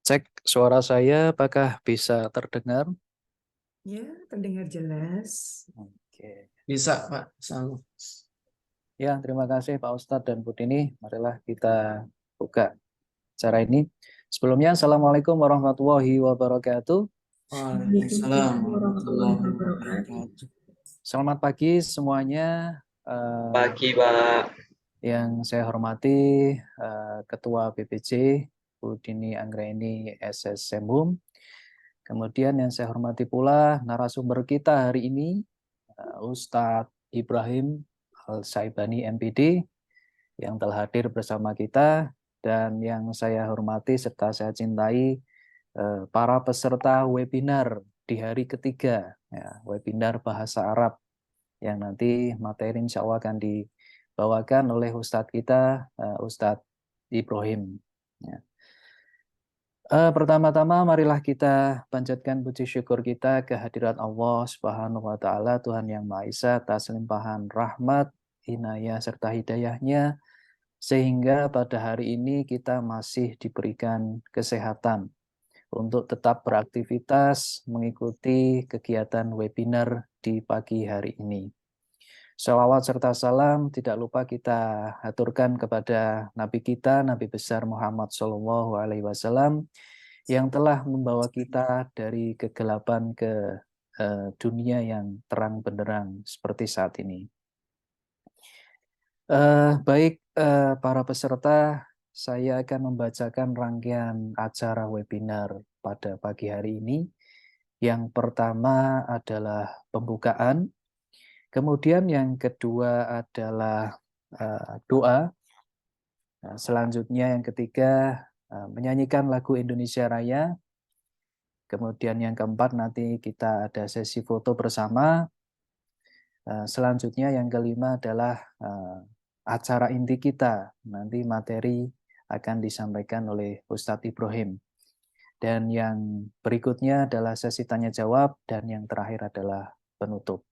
Cek suara saya apakah bisa terdengar? Ya, terdengar jelas. Oke. Bisa, Pak. Selalu. Ya, terima kasih Pak Ustadz dan Bu Dini. Marilah kita buka acara ini. Sebelumnya, Assalamualaikum warahmatullahi wabarakatuh. Waalaikumsalam Waalaikumsalam warahmatullahi warahmatullahi wabarakatuh. wabarakatuh. Selamat pagi semuanya. Pagi, Pak. Yang saya hormati Ketua BPJ, Bu Dini Anggraini SS Sembum. Kemudian yang saya hormati pula narasumber kita hari ini, Ustadz Ibrahim Al-Saibani MPD yang telah hadir bersama kita, dan yang saya hormati serta saya cintai para peserta webinar di hari ketiga, ya, webinar bahasa Arab yang nanti materi insya Allah akan dibawakan oleh Ustadz kita, Ustadz Ibrahim. Ya. Pertama-tama marilah kita panjatkan puji syukur kita kehadirat Allah Subhanahu wa taala, Tuhan yang Maha Esa, atas limpahan rahmat, inayah serta hidayahnya sehingga pada hari ini kita masih diberikan kesehatan untuk tetap beraktivitas mengikuti kegiatan webinar di pagi hari ini. Shalawat serta salam tidak lupa kita haturkan kepada Nabi kita, Nabi besar Muhammad SAW, yang telah membawa kita dari kegelapan ke dunia yang terang benderang seperti saat ini. Baik, para peserta, saya akan membacakan rangkaian acara webinar pada pagi hari ini. Yang pertama adalah pembukaan. Kemudian yang kedua adalah doa. Selanjutnya yang ketiga menyanyikan lagu Indonesia Raya. Kemudian yang keempat nanti kita ada sesi foto bersama. Selanjutnya yang kelima adalah acara inti kita. Nanti materi akan disampaikan oleh Ustadz Ibrahim. Dan yang berikutnya adalah sesi tanya jawab, dan yang terakhir adalah penutup.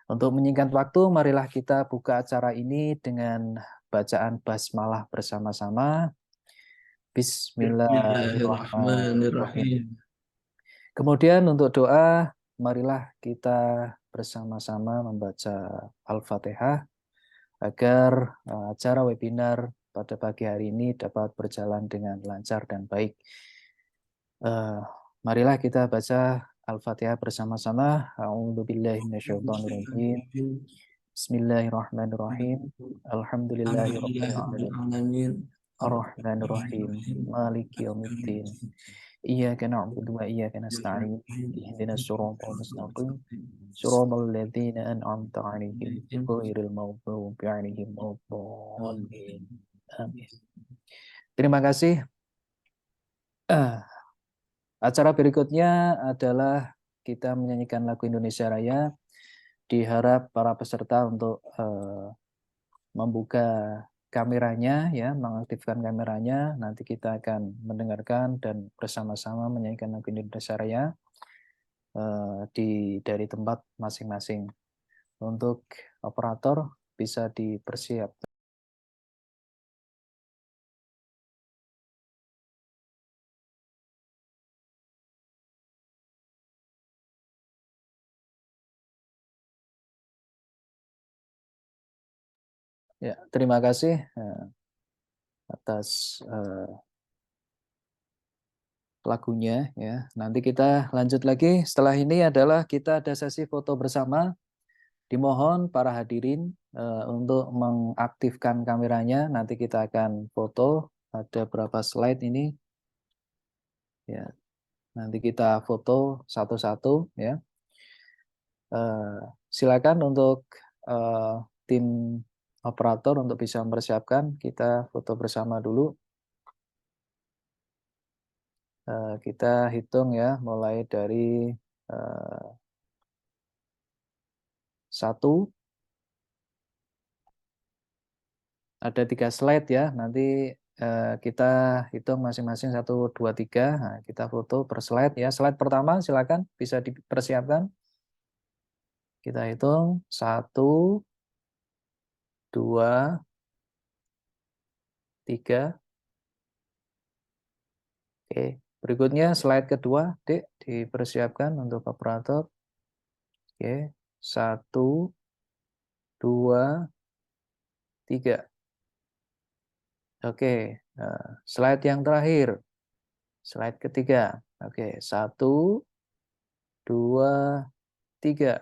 Untuk menyingkat waktu, marilah kita buka acara ini dengan bacaan basmalah bersama-sama. Bismillahirrahmanirrahim. Kemudian untuk doa, marilah kita bersama-sama membaca Al-Fatihah agar acara webinar pada pagi hari ini dapat berjalan dengan lancar dan baik. Marilah kita baca Al-Fatihah bersama-sama. A'udzubillahi minasyaitonirrajim. Bismillahirrahmanirrahim. Alhamdulillahirabbil alamin. Ar-Rahmanir-Rahim. Maliki yaumiddin. Iyyaka na'budu wa iyyaka nasta'in. Ihdinas siratal mustaqim. Siratal ladzina an'amta 'alaihim ghairil maghdubi 'alaihim waladdallin. Amin. Terima kasih. Acara berikutnya adalah kita menyanyikan lagu Indonesia Raya. Diharap para peserta untuk membuka kameranya, ya, mengaktifkan kameranya. Nanti kita akan mendengarkan dan bersama-sama menyanyikan lagu Indonesia Raya dari tempat masing-masing. Untuk operator bisa dipersiapkan. Ya, terima kasih atas lagunya, ya. Nanti kita lanjut lagi. Setelah ini adalah kita ada sesi foto bersama. Dimohon para hadirin untuk mengaktifkan kameranya. Nanti kita akan foto. Ada berapa slide ini? Ya, nanti kita foto satu-satu, ya. Silakan untuk tim operator untuk bisa mempersiapkan. Kita foto bersama dulu. Kita hitung, ya, mulai dari 1. Ada 3 slide, ya. Nanti kita hitung masing-masing 1, 2, 3. Nah, kita foto per slide, ya. Slide pertama silakan bisa dipersiapkan. Kita hitung 1, 2, 3, Oke, berikutnya slide kedua, Dek, dipersiapkan untuk operator. Oke, 1, 2, 3. Oke, slide yang terakhir, slide ketiga. Oke, 1, 2, 3.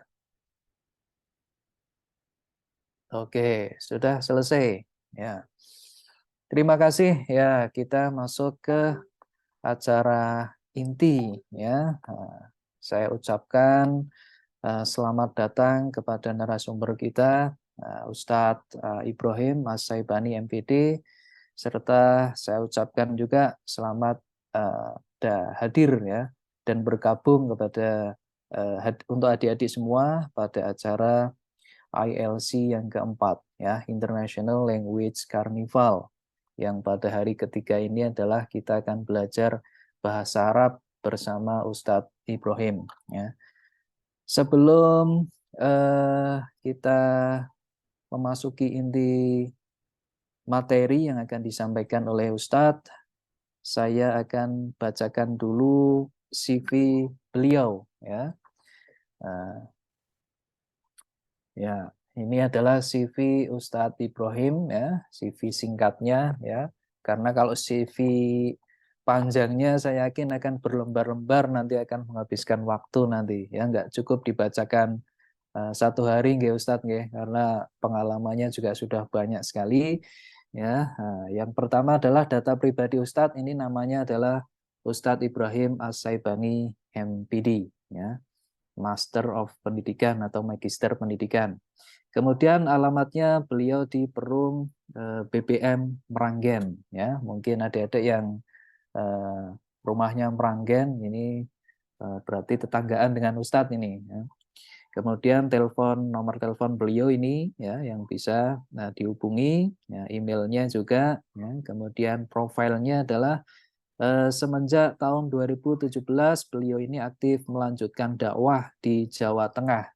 Oke, sudah selesai. Ya, terima kasih. Ya, kita masuk ke acara inti. Ya, saya ucapkan selamat datang kepada narasumber kita, Ustadz Ibrahim As-Saibani MPD, serta saya ucapkan juga selamat hadir ya dan bergabung kepada untuk adik-adik semua pada acara ILC yang keempat ya, International Language Carnival, yang pada hari ketiga ini adalah kita akan belajar bahasa Arab bersama Ustadz Ibrahim ya. Sebelum kita memasuki inti materi yang akan disampaikan oleh Ustadz, saya akan bacakan dulu CV beliau ya. Ya, ini adalah CV Ustadz Ibrahim ya, CV singkatnya ya. Karena kalau CV panjangnya saya yakin akan berlembar-lembar, nanti akan menghabiskan waktu nanti ya, nggak cukup dibacakan satu hari nggih Ustadz nggih, karena pengalamannya juga sudah banyak sekali ya. Yang pertama adalah data pribadi Ustadz, ini namanya adalah Ustadz Ibrahim As-Saibani MPD ya. Master of Pendidikan atau Magister Pendidikan. Kemudian alamatnya beliau di Perum BBM Meranggen ya. Mungkin adik-adik yang rumahnya Meranggen ini berarti tetanggaan dengan Ustadz ini ya. Kemudian nomor telepon beliau ini ya yang bisa dihubungi, ya, emailnya juga ya. Kemudian profilnya adalah semenjak tahun 2017 beliau ini aktif melanjutkan dakwah di Jawa Tengah,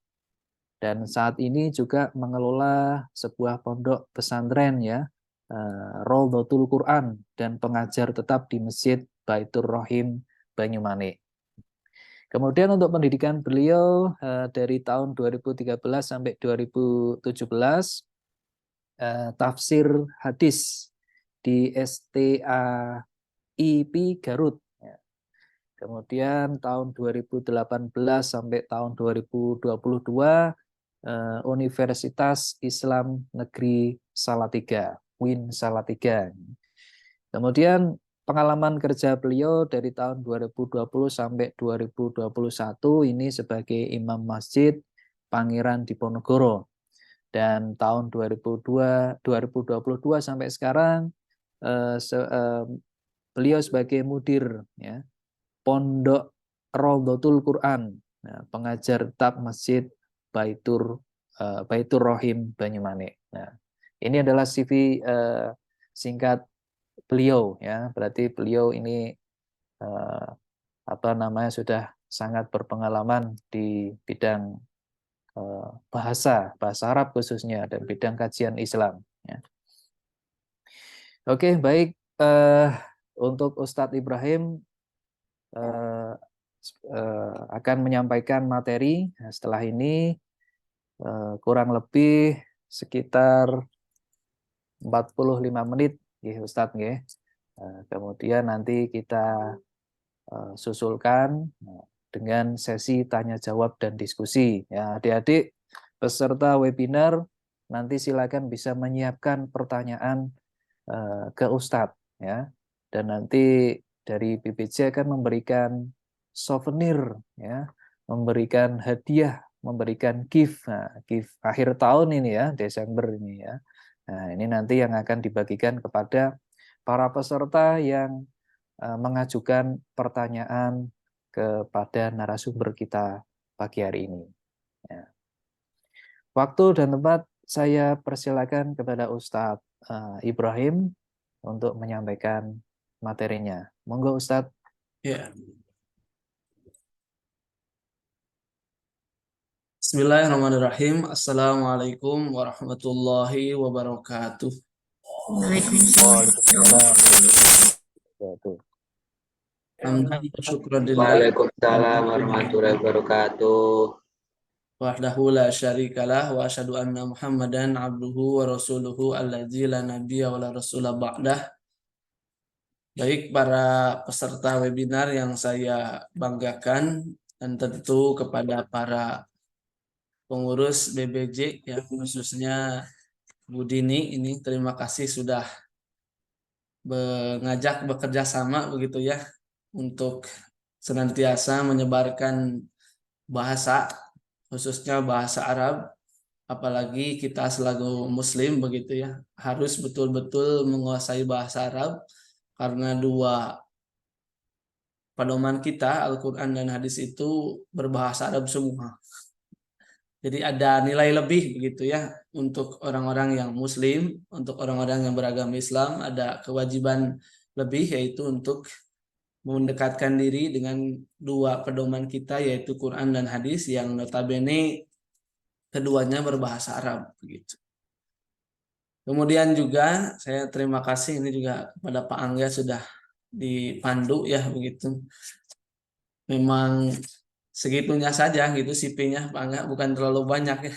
dan saat ini juga mengelola sebuah pondok pesantren ya, Raudhatul Quran, dan pengajar tetap di Masjid Baitur Rahim Banyumanik. Kemudian untuk pendidikan beliau dari tahun 2013 sampai 2017 tafsir hadis di STA IP Garut. Kemudian tahun 2018 sampai tahun 2022 Universitas Islam Negeri Salatiga, UIN Salatiga. Kemudian pengalaman kerja beliau dari tahun 2020 sampai 2021 ini sebagai imam masjid Pangeran Diponegoro. Dan tahun 2022 sampai sekarang beliau sebagai mudir ya, Pondok Raudhatul Quran, pengajar tetap Masjid Baitur Rahim Banyumanik. Nah, ini adalah CV singkat beliau ya. Berarti beliau ini sudah sangat berpengalaman di bidang bahasa Arab khususnya, dan bidang kajian Islam ya. Oke, baik, untuk Ustadz Ibrahim akan menyampaikan materi. Setelah ini kurang lebih sekitar 45 menit ya Ustadz ya. Kemudian nanti kita susulkan dengan sesi tanya jawab dan diskusi ya. Adik-adik peserta webinar nanti silakan bisa menyiapkan pertanyaan ke Ustadz ya. Dan nanti dari PPJ akan memberikan souvenir ya, memberikan hadiah, memberikan gift. Nah, gift akhir tahun ini ya, Desember ini ya. Nah, ini nanti yang akan dibagikan kepada para peserta yang mengajukan pertanyaan kepada narasumber kita pagi hari ini. Ya. Waktu dan tempat saya persilakan kepada Ustadz Ibrahim untuk menyampaikan materinya. Monggo Ustadz. Ya. Bismillahirrahmanirrahim. Assalamualaikum warahmatullahi wabarakatuh. Waalaikumsalam. Waalaikumsalam. Hamdan wa syukran lillah. Waalaikumsalam warahmatullahi wabarakatuh. Wahdahu la syarikalah wa asyhadu anna Muhammadan abduhu wa rasuluhu alladzi la nabiyya wa la rasula ba'dah. Baik para peserta webinar yang saya banggakan dan tentu kepada para pengurus BBJ ya, khususnya Bu Dini ini, terima kasih sudah mengajak bekerja sama begitu ya untuk senantiasa menyebarkan bahasa, khususnya bahasa Arab, apalagi kita selaku muslim begitu ya, harus betul-betul menguasai bahasa Arab karena dua pedoman kita Al-Quran dan hadis itu berbahasa Arab semua. Jadi ada nilai lebih begitu ya untuk orang-orang yang muslim, untuk orang-orang yang beragama Islam ada kewajiban lebih, yaitu untuk mendekatkan diri dengan dua pedoman kita, yaitu Quran dan hadis yang notabene keduanya berbahasa Arab begitu. Kemudian juga saya terima kasih ini juga kepada Pak Angga sudah dipandu ya begitu. Memang segitunya saja gitu CV-nya Pak Angga, bukan terlalu banyak ya.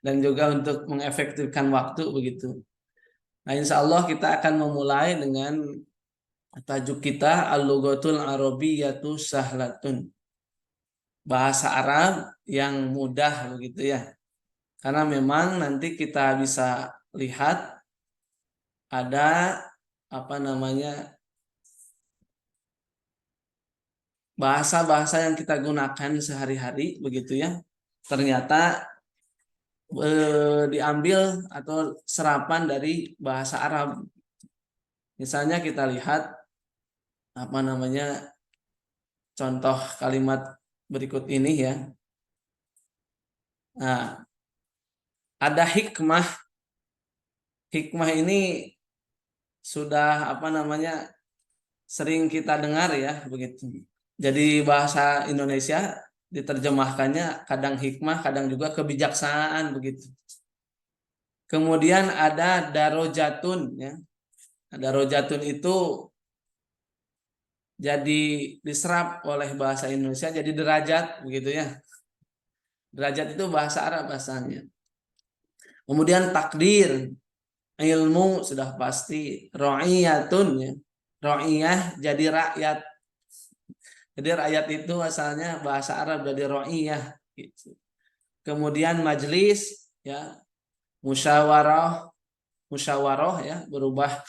Dan juga untuk mengefektifkan waktu begitu. Nah, insya Allah kita akan memulai dengan tajuk kita Al-Lughatul Arabiyyatu Sahlatun. Bahasa Arab yang mudah begitu ya. Karena memang nanti kita bisa lihat ada bahasa-bahasa yang kita gunakan sehari-hari begitu ya. Ternyata diambil atau serapan dari bahasa Arab. Misalnya kita lihat contoh kalimat berikut ini ya. Nah, ada hikmah. Hikmah ini sudah sering kita dengar ya begitu. Jadi bahasa Indonesia diterjemahkannya kadang hikmah, kadang juga kebijaksanaan begitu. Kemudian ada darojatun ya. Darojatun itu jadi diserap oleh bahasa Indonesia jadi derajat begitu ya. Derajat itu bahasa Arab bahasanya. Kemudian takdir, ilmu sudah pasti, ra'iyatun ya. Ra'iyah jadi rakyat. Jadi rakyat itu asalnya bahasa Arab dari ra'iyah gitu. Kemudian majlis ya, musyawarah ya, berubah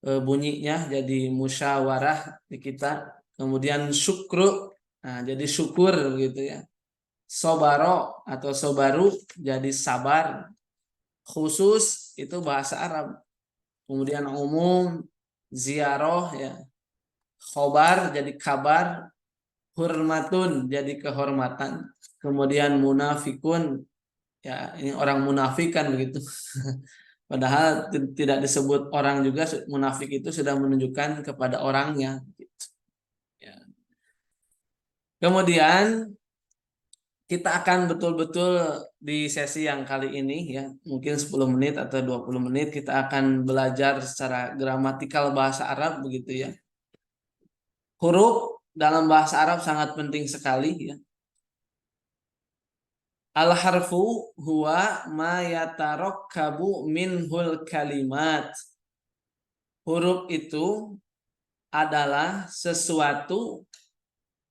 bunyinya jadi musyawarah di kita. Kemudian syukru, nah jadi syukur gitu ya. Sobaro atau sobaru jadi sabar. Khusus itu bahasa Arab. Kemudian umum, ziarah ya. Khobar jadi kabar. Hurmatun jadi kehormatan. Kemudian munafikun ya, ini orang munafikan begitu. Padahal tidak disebut orang juga, munafik itu sudah menunjukkan kepada orangnya. Ya. Kemudian kita akan betul-betul di sesi yang kali ini ya, mungkin 10 menit atau 20 menit kita akan belajar secara gramatikal bahasa Arab begitu ya. Huruf dalam bahasa Arab sangat penting sekali ya. Al-harfu huwa ma yatarakkabu minhul kalimat. Huruf itu adalah sesuatu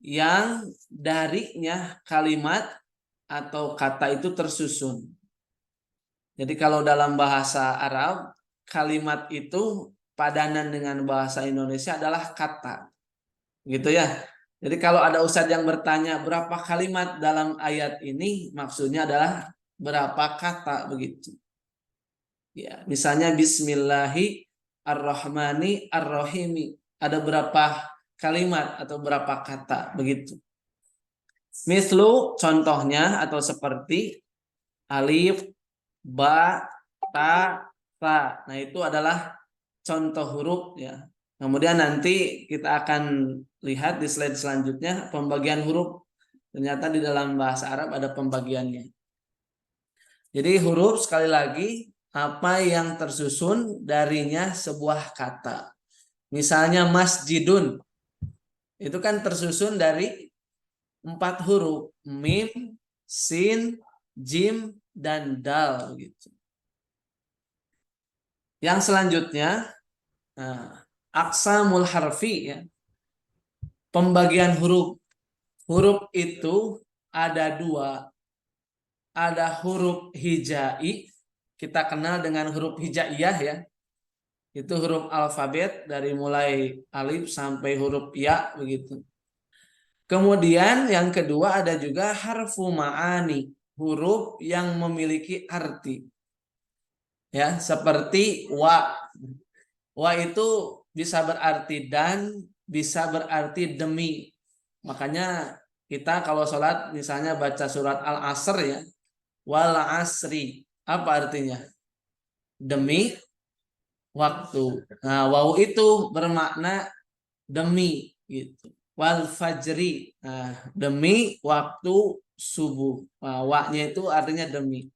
yang darinya kalimat atau kata itu tersusun. Jadi kalau dalam bahasa Arab, kalimat itu padanan dengan bahasa Indonesia adalah kata. Gitu ya. Jadi kalau ada ustadz yang bertanya berapa kalimat dalam ayat ini, maksudnya adalah berapa kata begitu. Ya, misalnya Bismillahi ar-Rahmani ar-Rahimi. Ada berapa kalimat atau berapa kata begitu. Mislu contohnya atau seperti alif, ba, ta, sa. Nah, itu adalah contoh huruf ya. Kemudian nanti kita akan lihat di slide selanjutnya pembagian huruf. Ternyata di dalam bahasa Arab ada pembagiannya. Jadi huruf sekali lagi apa yang tersusun darinya sebuah kata. Misalnya masjidun. itu kan tersusun dari 4 huruf, mim, sin, jim, dan dal gitu. Yang selanjutnya, aqsamul harfi ya. Pembagian huruf. Huruf itu ada 2. Ada huruf hijai, kita kenal dengan huruf hijaiyah ya. Itu huruf alfabet dari mulai alif sampai huruf ya begitu. Kemudian yang kedua ada juga harfu ma'ani, huruf yang memiliki arti. Ya, seperti wa. Wa itu bisa berarti dan, bisa berarti demi. Makanya kita kalau sholat misalnya baca surat Al-Asr ya, wal asri, apa artinya? Demi waktu. Nah, waw itu bermakna demi gitu. Wal fajri, nah, demi waktu subuh. Nah, wa-nya itu artinya demi.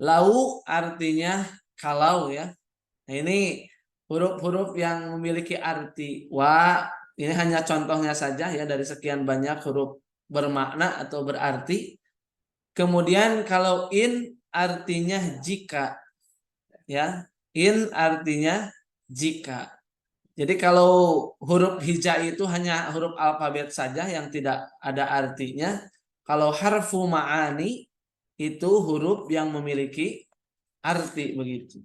Lau artinya kalau ya. Nah, ini huruf-huruf yang memiliki arti. Wa, ini hanya contohnya saja ya dari sekian banyak huruf bermakna atau berarti. Kemudian kalau in artinya jika. Ya, in artinya jika. Jadi kalau huruf hijai itu hanya huruf alfabet saja yang tidak ada artinya. Kalau harfu ma'ani itu huruf yang memiliki arti begitu.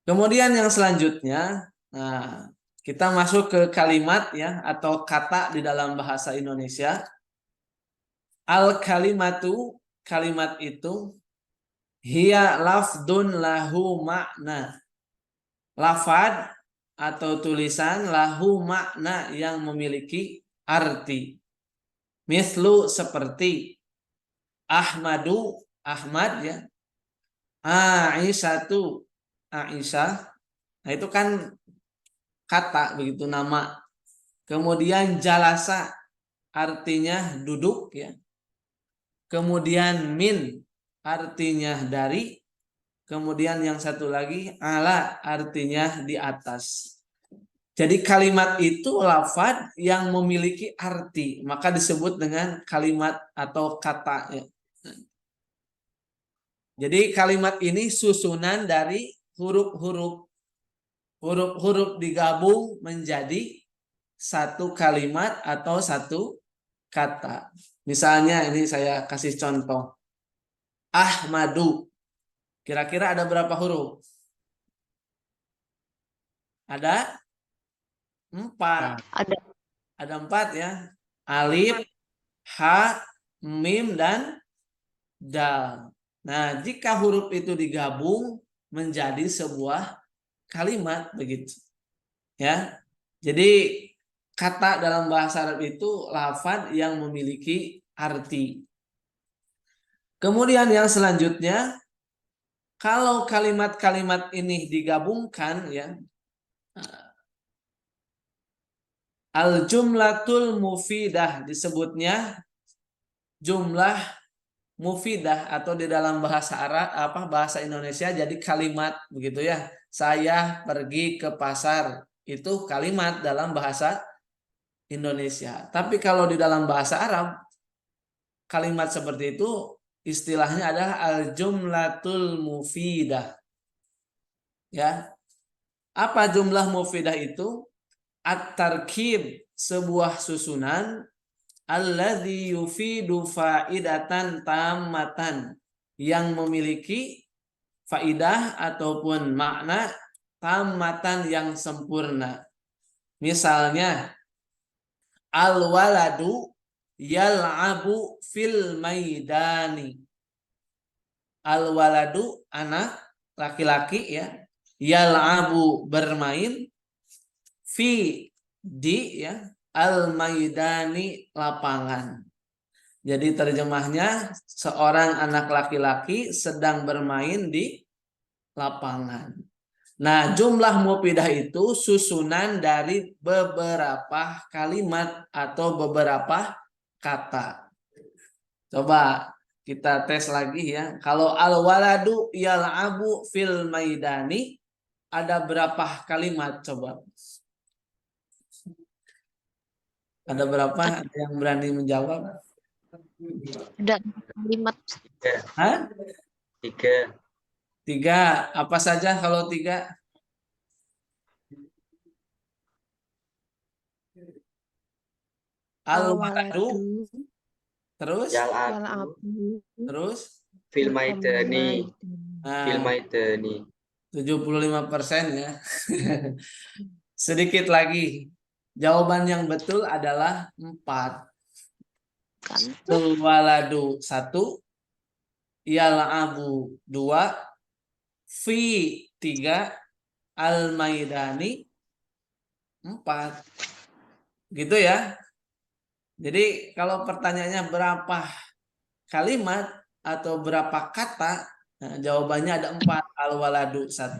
Kemudian yang selanjutnya, nah, kita masuk ke kalimat ya atau kata di dalam bahasa Indonesia. Al kalimatu, kalimat itu hiya lafdun lahu makna. Lafad atau tulisan lahu makna yang memiliki arti. Mislu seperti Ahmadu, Ahmad ya. Aisyatu, Aisyah. Nah, itu kan kata begitu nama. Kemudian jalasa artinya duduk ya. Kemudian min artinya dari. Kemudian yang satu lagi ala artinya di atas. Jadi kalimat itu lafaz yang memiliki arti, maka disebut dengan kalimat atau kata ya. Jadi kalimat ini susunan dari huruf-huruf. Huruf-huruf digabung menjadi satu kalimat atau satu kata. Misalnya ini saya kasih contoh. Ahmadu. Kira-kira ada berapa huruf? Ada 4. Ada 4 ya. Alif, ha, mim, dan dal. Nah, jika huruf itu digabung menjadi sebuah kalimat begitu. Ya. Jadi kata dalam bahasa Arab itu lafaz yang memiliki arti. Kemudian yang selanjutnya, kalau kalimat-kalimat ini digabungkan ya, al-jumlatul mufidah disebutnya jumlah mufidah atau di dalam bahasa Arab bahasa Indonesia jadi kalimat begitu ya. Saya pergi ke pasar, itu kalimat dalam bahasa Indonesia. Tapi kalau di dalam bahasa Arab kalimat seperti itu istilahnya adalah al-jumlatul mufidah. Ya. Apa jumlah mufidah itu? At-tarkib, sebuah susunan alladzi yufidu faidatan tammatan, yang memiliki faidah ataupun makna tammatan yang sempurna. Misalnya al-waladu yal'abu fil maidani. Al-waladu anak laki-laki ya, yal'abu bermain, fi di ya, al-maidani lapangan. Jadi terjemahnya seorang anak laki-laki sedang bermain di lapangan. Nah, jumlah mufidah itu susunan dari beberapa kalimat atau beberapa kata. Coba kita tes lagi ya. Kalau al-waladu yal'abu fil maidani, ada berapa kalimat coba? Ada berapa? Ada yang berani menjawab? Ada kalimat. Hah? 3. 3. Apa saja kalau 3? Al-waladu. Terus? Yal'abu. Terus? Fil maidani. Fil Nah, maidani. 75% ya. Sedikit lagi. Jawaban yang betul adalah 4. Al-waladu 1. Yal'abu 2. Fi 3. Al-maidani 4. Gitu ya. Jadi kalau pertanyaannya berapa kalimat atau berapa kata, nah, jawabannya ada 4. Al-waladu 1,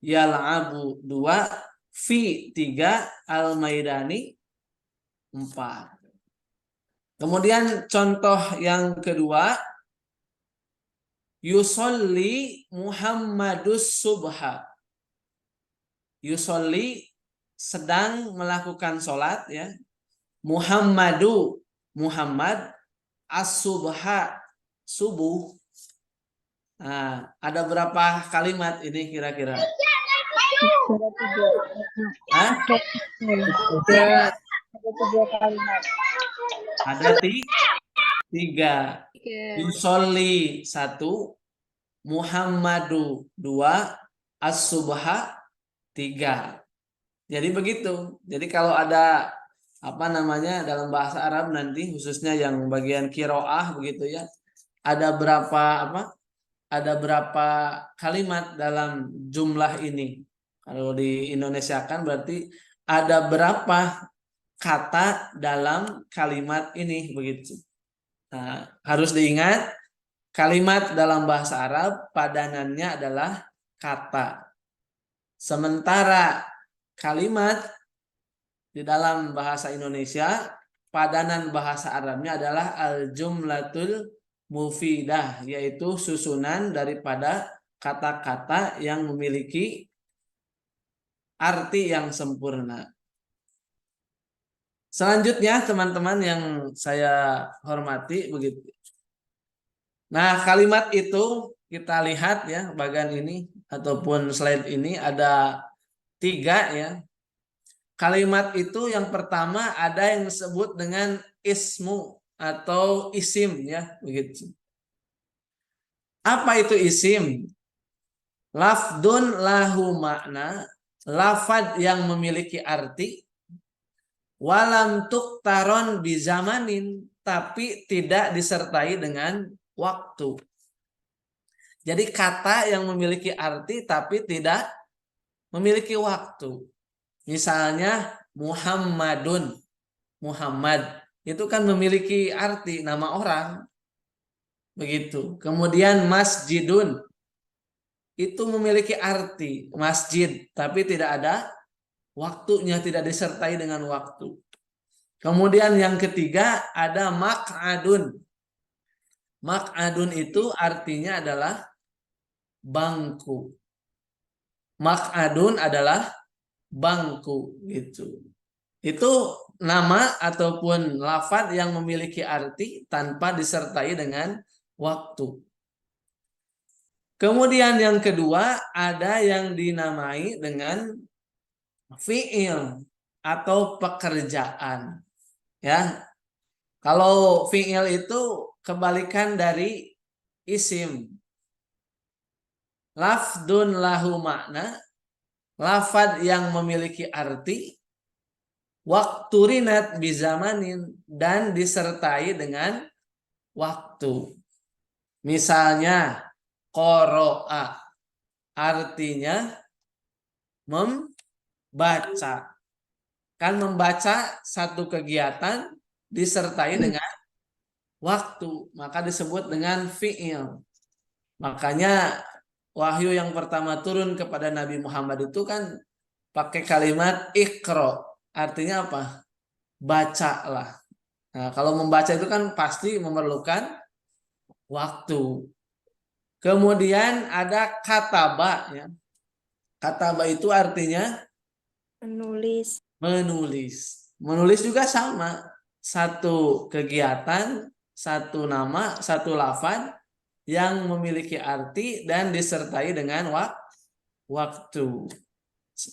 yal'abu 2, fi 3, al-maidani 4. Kemudian contoh yang kedua, yusolli Muhammadus subha. Yusolli sedang melakukan sholat ya. Muhammadu Muhammad as-subha subuh. Nah, ada berapa kalimat ini kira-kira? Hah? Ada 3. Yusolli 1, Muhammadu 2, as-subha 3. Jadi begitu. Jadi kalau ada dalam bahasa Arab nanti khususnya yang bagian qiraah begitu ya. Ada berapa kalimat dalam jumlah ini? Kalau di Indonesia kan berarti ada berapa kata dalam kalimat ini begitu. Nah, harus diingat kalimat dalam bahasa Arab padanannya adalah kata. Sementara kalimat di dalam bahasa Indonesia, padanan bahasa Arabnya adalah al-jumlatul mufidah, yaitu susunan daripada kata-kata yang memiliki arti yang sempurna. Selanjutnya teman-teman yang saya hormati begitu. Nah, kalimat itu kita lihat ya bagian ini ataupun slide ini ada 3 ya. Kalimat itu yang pertama ada yang disebut dengan ismu atau isim ya begitu. Apa itu isim? Lafdun lahu makna, lafad yang memiliki arti, walam tuktaron bizamanin, tapi tidak disertai dengan waktu. Jadi kata yang memiliki arti tapi tidak memiliki waktu. Misalnya Muhammadun, Muhammad itu kan memiliki arti nama orang, begitu. Kemudian masjidun itu memiliki arti masjid, tapi tidak ada waktunya, tidak disertai dengan waktu. Kemudian yang ketiga ada maq'adun. Maq'adun itu artinya adalah bangku. Maq'adun adalah bangku gitu. Itu nama ataupun lafaz yang memiliki arti tanpa disertai dengan waktu. Kemudian yang kedua ada yang dinamai dengan fi'il atau pekerjaan. Ya. Kalau fi'il itu kebalikan dari isim. Lafdun lahu makna, lafad yang memiliki arti, wakturinat bizamanin, dan disertai dengan waktu. Misalnya qoro'a artinya membaca. Kan membaca satu kegiatan disertai dengan waktu, maka disebut dengan fi'il. Makanya wahyu yang pertama turun kepada Nabi Muhammad itu kan pakai kalimat iqra. Artinya apa? Bacalah. Nah, kalau membaca itu kan pasti memerlukan waktu. Kemudian ada kataba ya. Kataba itu artinya Menulis. menulis. Menulis juga sama. Satu kegiatan, satu nama, satu lafaz yang memiliki arti dan disertai dengan waktu.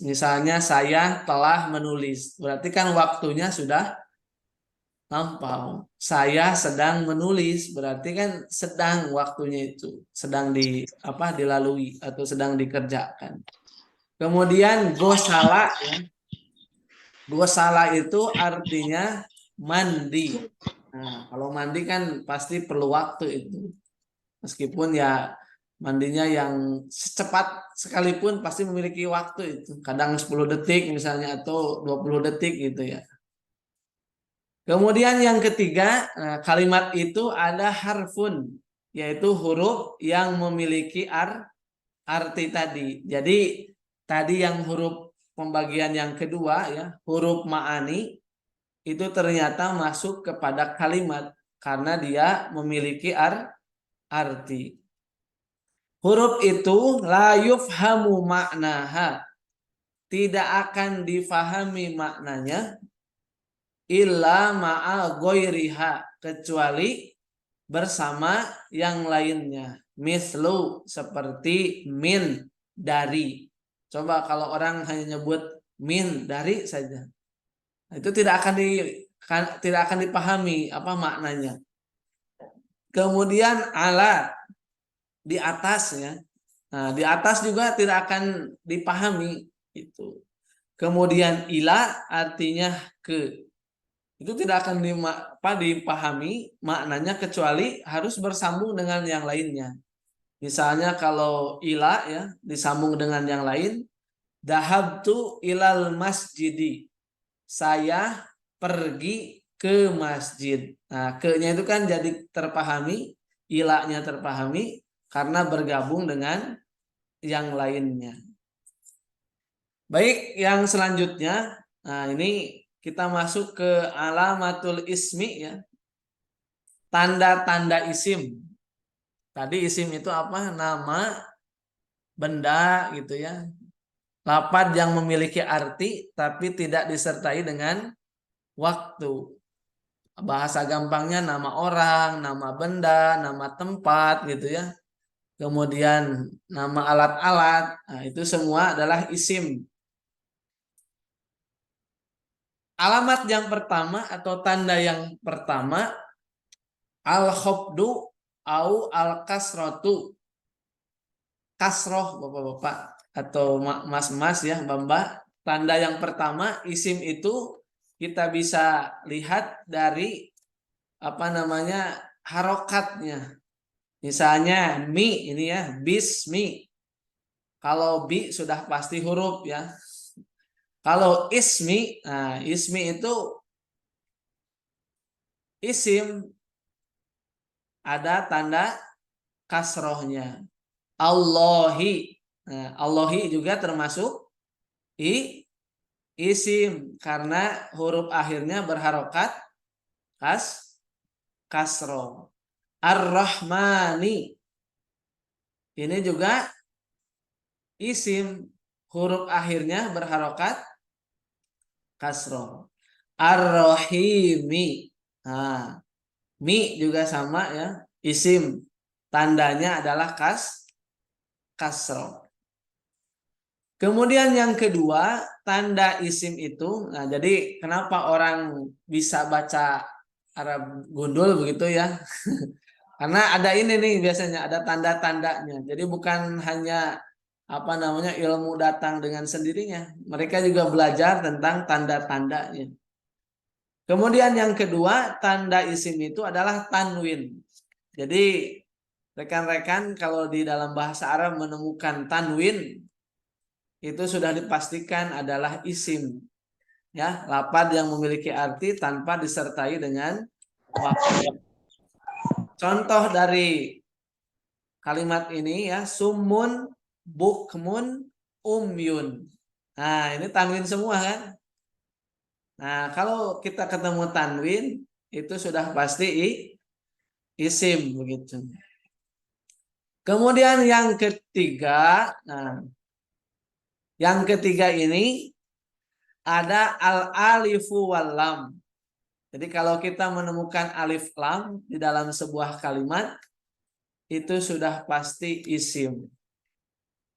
Misalnya saya telah menulis. Berarti kan waktunya sudah lampau. Saya sedang menulis. Berarti kan sedang waktunya itu. Sedang dilalui atau sedang dikerjakan. Kemudian gosala ya. Gosala itu artinya mandi. Nah, kalau mandi kan pasti perlu waktu itu. Meskipun ya mandinya yang secepat sekalipun pasti memiliki waktu itu. Kadang 10 detik misalnya atau 20 detik gitu ya. Kemudian yang ketiga, kalimat itu ada harfun, yaitu huruf yang memiliki arti tadi. Jadi tadi yang huruf pembagian yang kedua ya, huruf ma'ani itu ternyata masuk kepada kalimat karena dia memiliki arti. Huruf itu la yufhamu maknaha, tidak akan difahami maknanya illa ma'a ghairiha, kecuali bersama yang lainnya. Mislu, seperti min, dari. Coba kalau orang hanya nyebut min, dari saja, itu tidak akan dipahami apa maknanya. Kemudian ala, di atas ya. Nah, di atas juga tidak akan dipahami itu. Kemudian ila artinya ke. Itu tidak akan dipahami maknanya kecuali harus bersambung dengan yang lainnya. Misalnya kalau ila ya disambung dengan yang lain, dahabtu ilal masjidi, saya pergi ke masjid. Nah, ke-nya itu kan jadi terpahami, ilanya terpahami karena bergabung dengan yang lainnya. Baik, yang selanjutnya, nah ini kita masuk ke alamatul ismi ya. Tanda-tanda isim. Tadi isim itu apa? Nama, benda gitu ya. Lafaz yang memiliki arti tapi tidak disertai dengan waktu. Bahasa gampangnya nama orang, nama benda, nama tempat gitu ya. Kemudian nama alat-alat. Nah, itu semua adalah isim. Alamat yang pertama atau tanda yang pertama al-khofdu au al-kasrotu. Kasroh bapak-bapak atau mas-mas ya mbak-mbak. Tanda yang pertama isim itu kita bisa lihat dari harokatnya. Misalnya mi ini ya, bismi. Kalau bi sudah pasti huruf ya. Kalau ismi, nah ismi itu isim ada tanda kasrohnya. Allahi. Nah, Allahi juga termasuk isim karena huruf akhirnya berharokat kasroh. Ar-Rahmani. Ini juga isim, huruf akhirnya berharokat kasroh. Ar-Rahimi. Nah, mi juga sama ya, isim. Tandanya adalah kasroh. Kemudian yang kedua, tanda isim itu, nah jadi kenapa orang bisa baca Arab gundul begitu ya? Karena ada ini nih biasanya ada tanda-tandanya. Jadi bukan hanya ilmu datang dengan sendirinya. Mereka juga belajar tentang tanda-tandanya. Kemudian yang kedua, tanda isim itu adalah tanwin. Jadi rekan-rekan kalau di dalam bahasa Arab menemukan tanwin, itu sudah dipastikan adalah isim. Ya, lafaz yang memiliki arti tanpa disertai dengan waktu. Contoh dari kalimat ini ya, summun, bukmun, umyun. Nah, ini tanwin semua kan? Nah, kalau kita ketemu tanwin, itu sudah pasti isim begitu. Kemudian yang ketiga, nah, yang ketiga ini ada al-alifu wal lam. Jadi kalau kita menemukan alif lam di dalam sebuah kalimat, itu sudah pasti isim.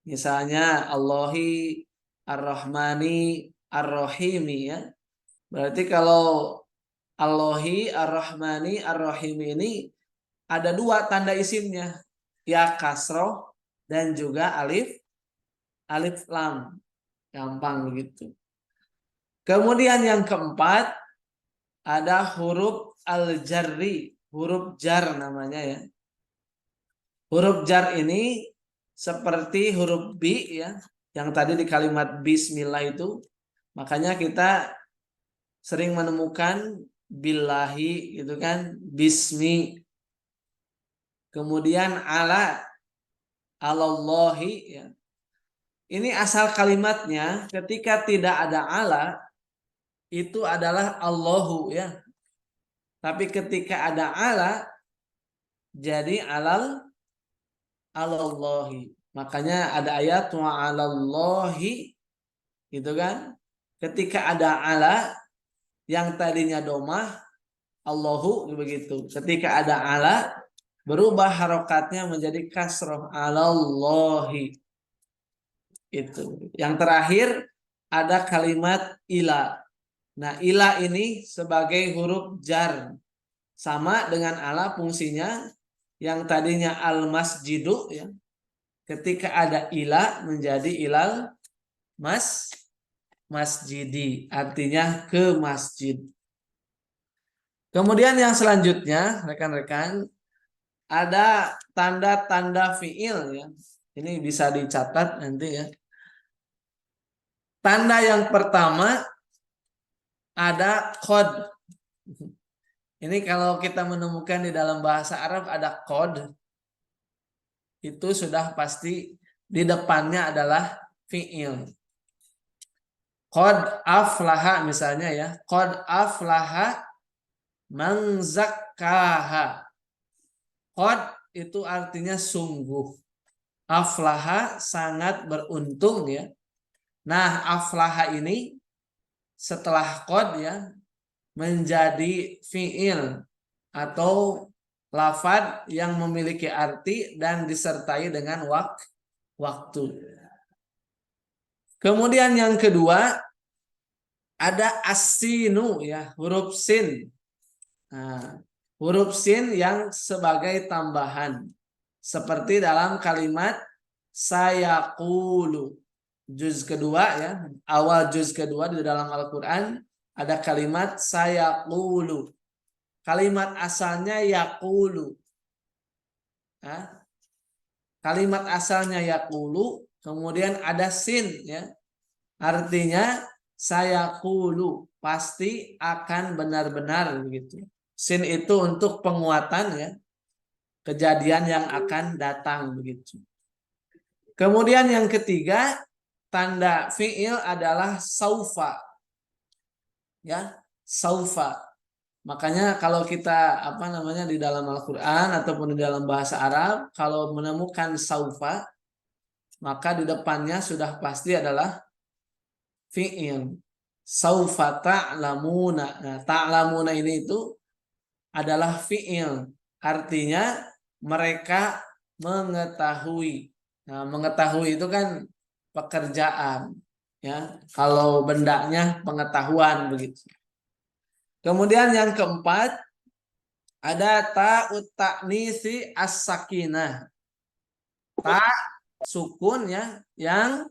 Misalnya Allahi, Ar-Rahmani, Ar-Rahimi ya. Berarti kalau Allahi, Ar-Rahmani, Ar-Rahimi ini ada dua tanda isimnya. Ya kasroh dan juga alif lam. Gampang begitu. Kemudian yang keempat ada huruf al-jarri, huruf jar namanya ya. Huruf jar ini seperti huruf bi ya, yang tadi di kalimat bismillah itu. Makanya kita sering menemukan billahi gitu kan, bismi. Kemudian alallahi ya. Ini asal kalimatnya ketika tidak ada ala itu adalah Allahu ya. Tapi ketika ada ala jadi alallahi. Makanya ada ayat wa alallahi gitu kan. Ketika ada ala yang tadinya domah Allahu begitu. Ketika ada ala berubah harokatnya menjadi kasroh alallahi. Itu. Yang terakhir ada kalimat ila. Nah, ila ini sebagai huruf jar. Sama dengan ala fungsinya yang tadinya al-masjidu ya. Ketika ada ila menjadi ilal masjidi, artinya ke masjid. Kemudian yang selanjutnya, rekan-rekan, ada tanda-tanda fiil ya. Ini bisa dicatat nanti ya. Tanda yang pertama ada qad. Ini kalau kita menemukan di dalam bahasa Arab ada qad, itu sudah pasti di depannya adalah fiil. Qad aflaha misalnya ya. Qad aflaha man zakkaha. Qad itu artinya sungguh. Aflaha sangat beruntung ya. Nah, aflaha ini setelah qad ya menjadi fiil atau lafaz yang memiliki arti dan disertai dengan waktu. Kemudian yang kedua ada as-sinu ya, huruf sin. Nah, huruf sin yang sebagai tambahan seperti dalam kalimat sayaqulu. Juz kedua ya, awal juz kedua di dalam Al-Qur'an ada kalimat sayaqulu. Kalimat asalnya yaqulu. Nah, kalimat asalnya yaqulu, kemudian ada sin ya. Artinya sayaqulu, pasti akan benar-benar begitu. Sin itu untuk penguatan ya. Kejadian yang akan datang begitu. Kemudian yang ketiga, tanda fiil adalah saufa. Ya, saufa. Makanya kalau kita di dalam Al-Qur'an ataupun di dalam bahasa Arab, kalau menemukan saufa, maka di depannya sudah pasti adalah fiil. Saufa ta'lamuna. Nah, ta'lamuna ini itu adalah fiil. Artinya mereka mengetahui. Nah, mengetahui itu kan pekerjaan ya. Kalau bendanya pengetahuan begitu. Kemudian yang keempat ada ta'ut ta'nisi as-sakinah. Ta sukun ya yang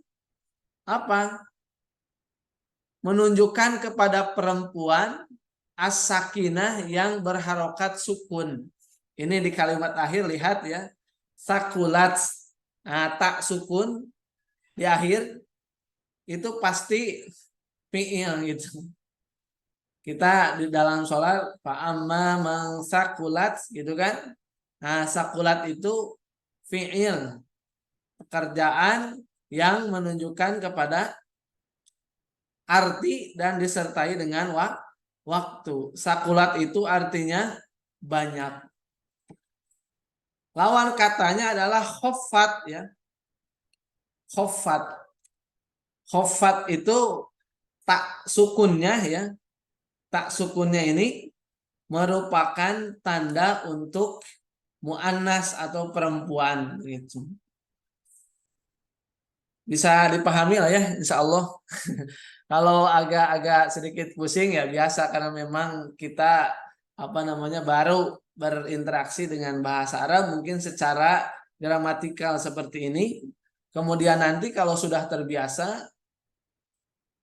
menunjukkan kepada perempuan as-sakinah yang berharokat sukun. Ini di kalimat akhir lihat ya. Sakulat. Nah, tak sukun di akhir itu pasti fi'il gitu. Kita di dalam sholat fa'amma mangsakulat gitu kan. Nah, sakulat itu fi'il. Pekerjaan yang menunjukkan kepada arti dan disertai dengan waktu. Sakulat itu artinya banyak. Lawan katanya adalah khoffat ya. Khoffat. Khoffat itu tak sukunnya ya, tak sukunnya ini merupakan tanda untuk muannas atau perempuan gitu. Bisa dipahami lah ya, insya Allah. Kalau agak-agak sedikit pusing ya biasa karena memang kita baru berinteraksi dengan bahasa Arab mungkin secara gramatikal seperti ini. Kemudian nanti kalau sudah terbiasa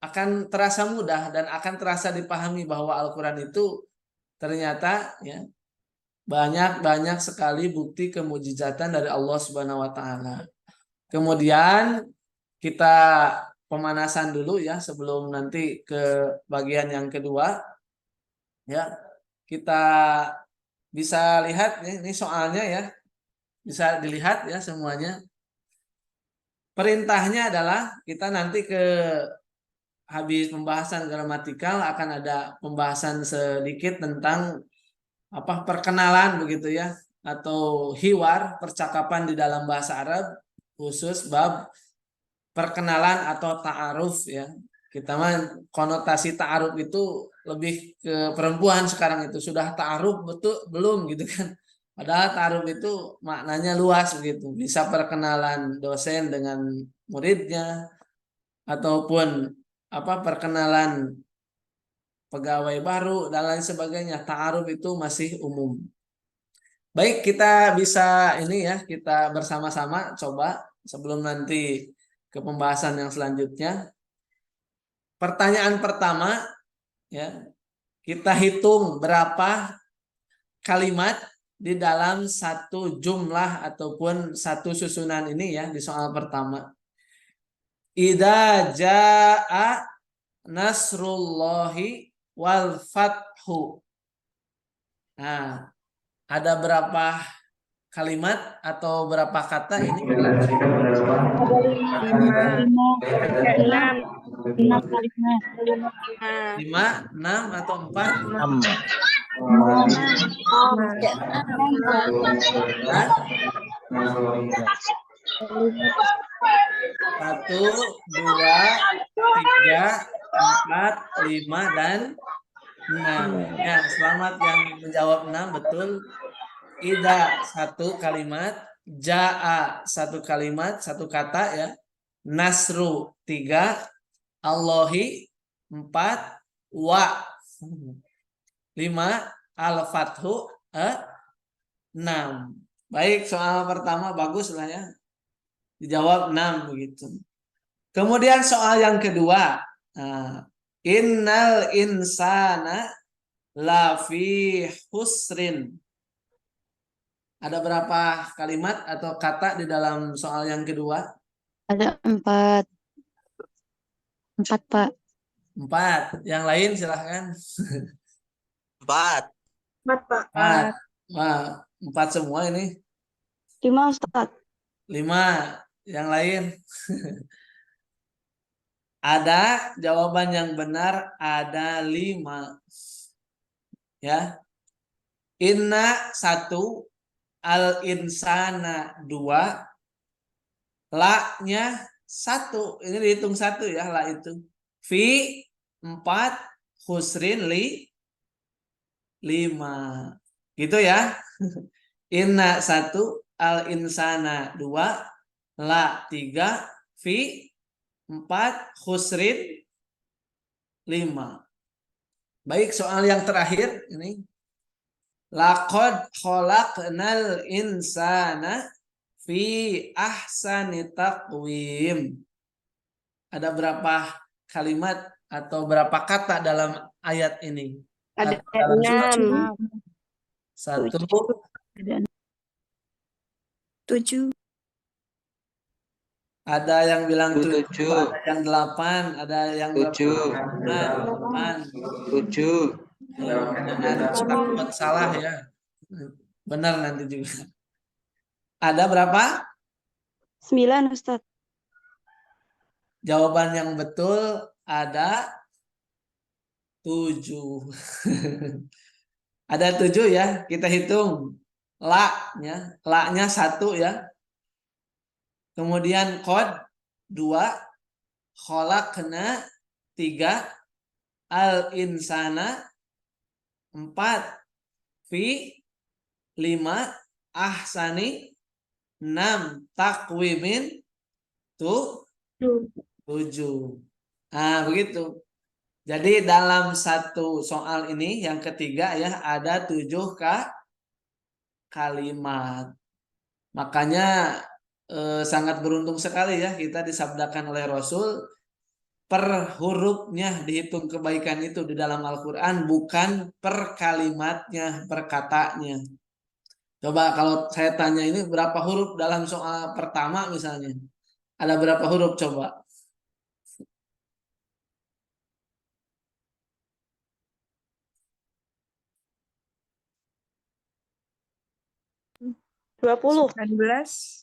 akan terasa mudah dan akan terasa dipahami bahwa Al-Quran itu ternyata ya banyak sekali bukti kemujizatan dari Allah Subhanahu wa taala. Kemudian kita pemanasan dulu ya sebelum nanti ke bagian yang kedua. Ya, kita bisa lihat ya, ini soalnya ya. Bisa dilihat ya semuanya. Perintahnya adalah kita nanti habis pembahasan gramatikal akan ada pembahasan sedikit tentang perkenalan begitu ya atau hiwar, percakapan di dalam bahasa Arab khusus bab perkenalan atau ta'aruf ya. Kita mah konotasi ta'aruf itu lebih ke perempuan sekarang itu. Sudah ta'aruf betul belum gitu kan. Padahal ta'aruf itu maknanya luas begitu. Bisa perkenalan dosen dengan muridnya ataupun perkenalan pegawai baru dan lain sebagainya. Ta'aruf itu masih umum. Baik, kita bisa ini ya, kita bersama-sama coba sebelum nanti ke pembahasan yang selanjutnya. Pertanyaan pertama ya, kita hitung berapa kalimat di dalam satu jumlah ataupun satu susunan ini ya di soal pertama. Idza jaa nasrullahi wal fathu. Nah, ada berapa kalimat atau berapa kata ini? 6 kalimat. 5, 6 atau 4? 1, 2, 3, 4, 5 dan 6. Ya, selamat yang menjawab 6 betul. Ida 1 kalimat, jaa 1 kalimat, 1 kata ya. Nasru 3, Allahi 4, wa 5, al-fathu 6. Baik, soal pertama bagus lah ya. Dijawab 6 begitu. Kemudian soal yang kedua. Innal insana lafi husrin. Ada berapa kalimat atau kata di dalam soal yang kedua? Ada 4. 4, Pak. 4. Yang lain silahkan. 4. 4, Pak. 4. Wah, 4 semua ini. 5, Ustaz. 5. Yang lain. Ada jawaban yang benar ada 5. Ya. Inna 1, al-insana 2, la-nya 1. Ini dihitung 1 ya, la itu. Fi 4, husrin 5. Gitu ya. Inna 1, al-insana 2, la 3, fi 4, husrin 5. Baik, soal yang terakhir ini. Laqad khalaqnal insana fi ahsani taqwim. Ada berapa kalimat atau berapa kata dalam ayat ini? Ada Dalam 6. 1, 7. ada yang bilang 7, 7. ada yang 8, ada yang 7. 8. 7. Jangan takut salah ya. Benar nanti juga. Ada berapa? 9, Ustaz. Jawaban yang betul ada 7. Ada 7 ya. Kita hitung. La-nya. La-nya 1 ya. Kemudian qad 2. Khalaqna 3, al-insana 4, fi 5, ahsani 6, takwimin 7. Nah, begitu. Jadi dalam satu soal ini yang ketiga ya ada 7 kalimat. Makanya sangat beruntung sekali ya kita disabdakan oleh Rasul per hurufnya dihitung kebaikan itu di dalam Al-Quran, bukan per kalimatnya, per katanya. Coba kalau saya tanya ini berapa huruf dalam soal pertama misalnya, ada berapa huruf coba? Dua puluh. 19.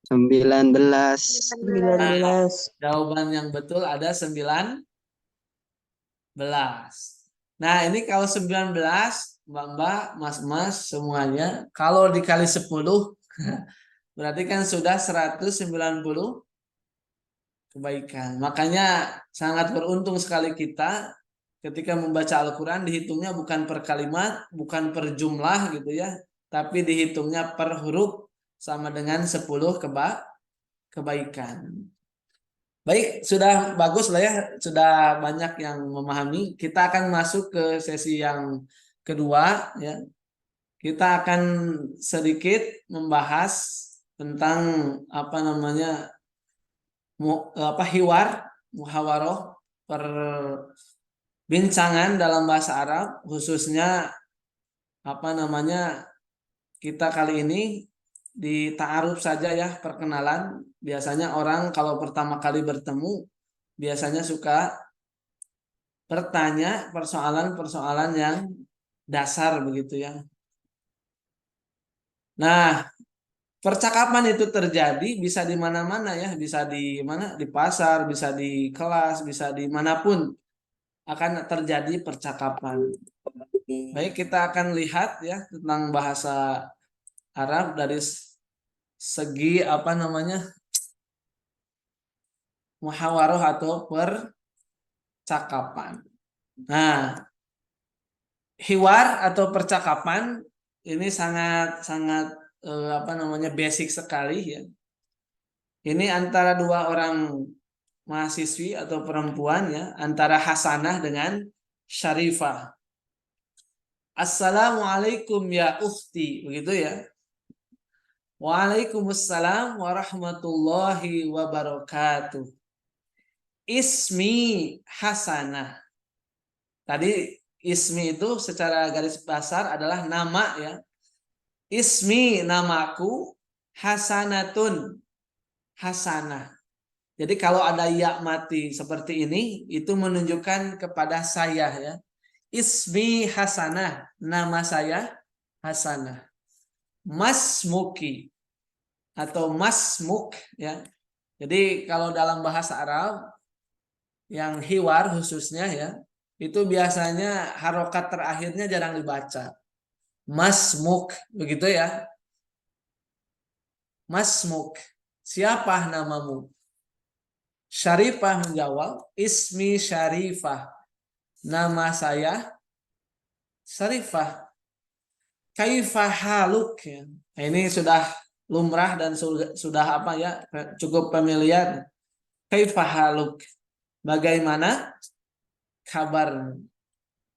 19. 19. Jawaban yang betul ada 19. Nah, ini kalau 19, Mbak-mbak, Mas-mas semuanya, kalau dikali 10 berarti kan sudah 190 kebaikan. Makanya sangat beruntung sekali kita ketika membaca Al-Quran dihitungnya bukan per kalimat, bukan per jumlah gitu ya, tapi dihitungnya per huruf sama dengan 10 kebaikan. Baik, sudah bagus lah ya, sudah banyak yang memahami. Kita akan masuk ke sesi yang kedua ya. Kita akan sedikit membahas tentang apa namanya muhawaroh, perbincangan dalam bahasa Arab, khususnya apa namanya kita kali ini di ta'aruf saja ya, perkenalan. Biasanya orang kalau pertama kali bertemu biasanya suka bertanya persoalan-persoalan yang dasar begitu ya. Nah, percakapan itu terjadi bisa di mana-mana ya, bisa di mana? Di pasar, bisa di kelas, bisa di manapun akan terjadi percakapan. Baik, kita akan lihat ya tentang bahasa Arab dari segi apa namanya muhawaroh atau percakapan. Nah, hiwar atau percakapan ini sangat apa namanya basic sekali ya. Ini antara dua orang mahasiswi atau perempuan ya, antara Hasanah dengan Syarifah. Assalamualaikum ya ukhti, begitu ya. Waalaikumsalam warahmatullahi wabarakatuh. Ismi Hasanah. Tadi ismi itu secara garis besar adalah nama ya. Ismi namaku, Hasanatun Hasanah. Jadi kalau ada ya mati seperti ini itu menunjukkan kepada saya ya. Ismi Hasanah, nama saya Hasanah. Masmuki atau masmuk ya. Jadi kalau dalam bahasa Arab yang hiwar khususnya ya, itu biasanya harokat terakhirnya jarang dibaca. Masmuk begitu ya. Masmuk, siapa namamu? Syarifah menjawab, ismi Syarifah, nama saya Syarifah. Kaifa haluk ya. Nah, ini sudah lumrah dan sudah apa ya, cukup familiar. Kaifa haluk, bagaimana kabar?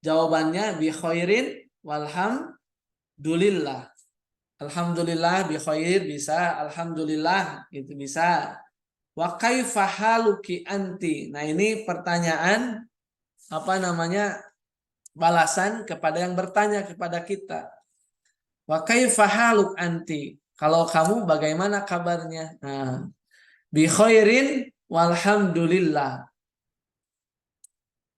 Jawabannya bi khairin walhamdulillah. Alhamdulillah bi khair bisa, alhamdulillah itu bisa. Wa kaifa haluki anti. Nah, ini pertanyaan apa namanya? Balasan kepada yang bertanya kepada kita. Wa kaifa haluk anti? Kalau kamu bagaimana kabarnya? Nah, bi khairin walhamdulillah.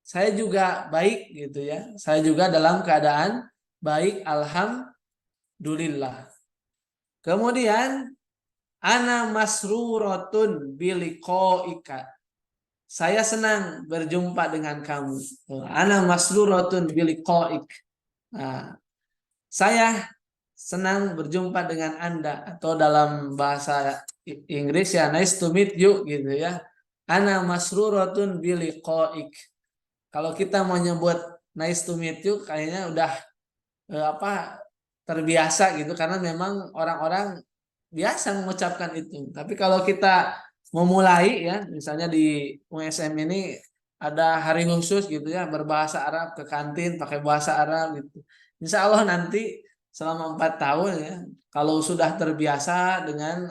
Saya juga baik gitu ya. Saya juga dalam keadaan baik, alhamdulillah. Kemudian ana masruratun biliqaika. Saya senang berjumpa dengan kamu. Ana masruratun biliqaik. Nah, saya senang berjumpa dengan Anda, atau dalam bahasa Inggris ya nice to meet you gitu ya. ana masruratun biliqaik. Kalau kita mau nyebut nice to meet you kayaknya udah terbiasa gitu karena memang orang-orang biasa mengucapkan itu. Tapi kalau kita memulai ya, misalnya di USM ini ada hari khusus gitu ya, berbahasa Arab ke kantin pakai bahasa Arab gitu. Insya Allah nanti selama 4 tahun ya, kalau sudah terbiasa dengan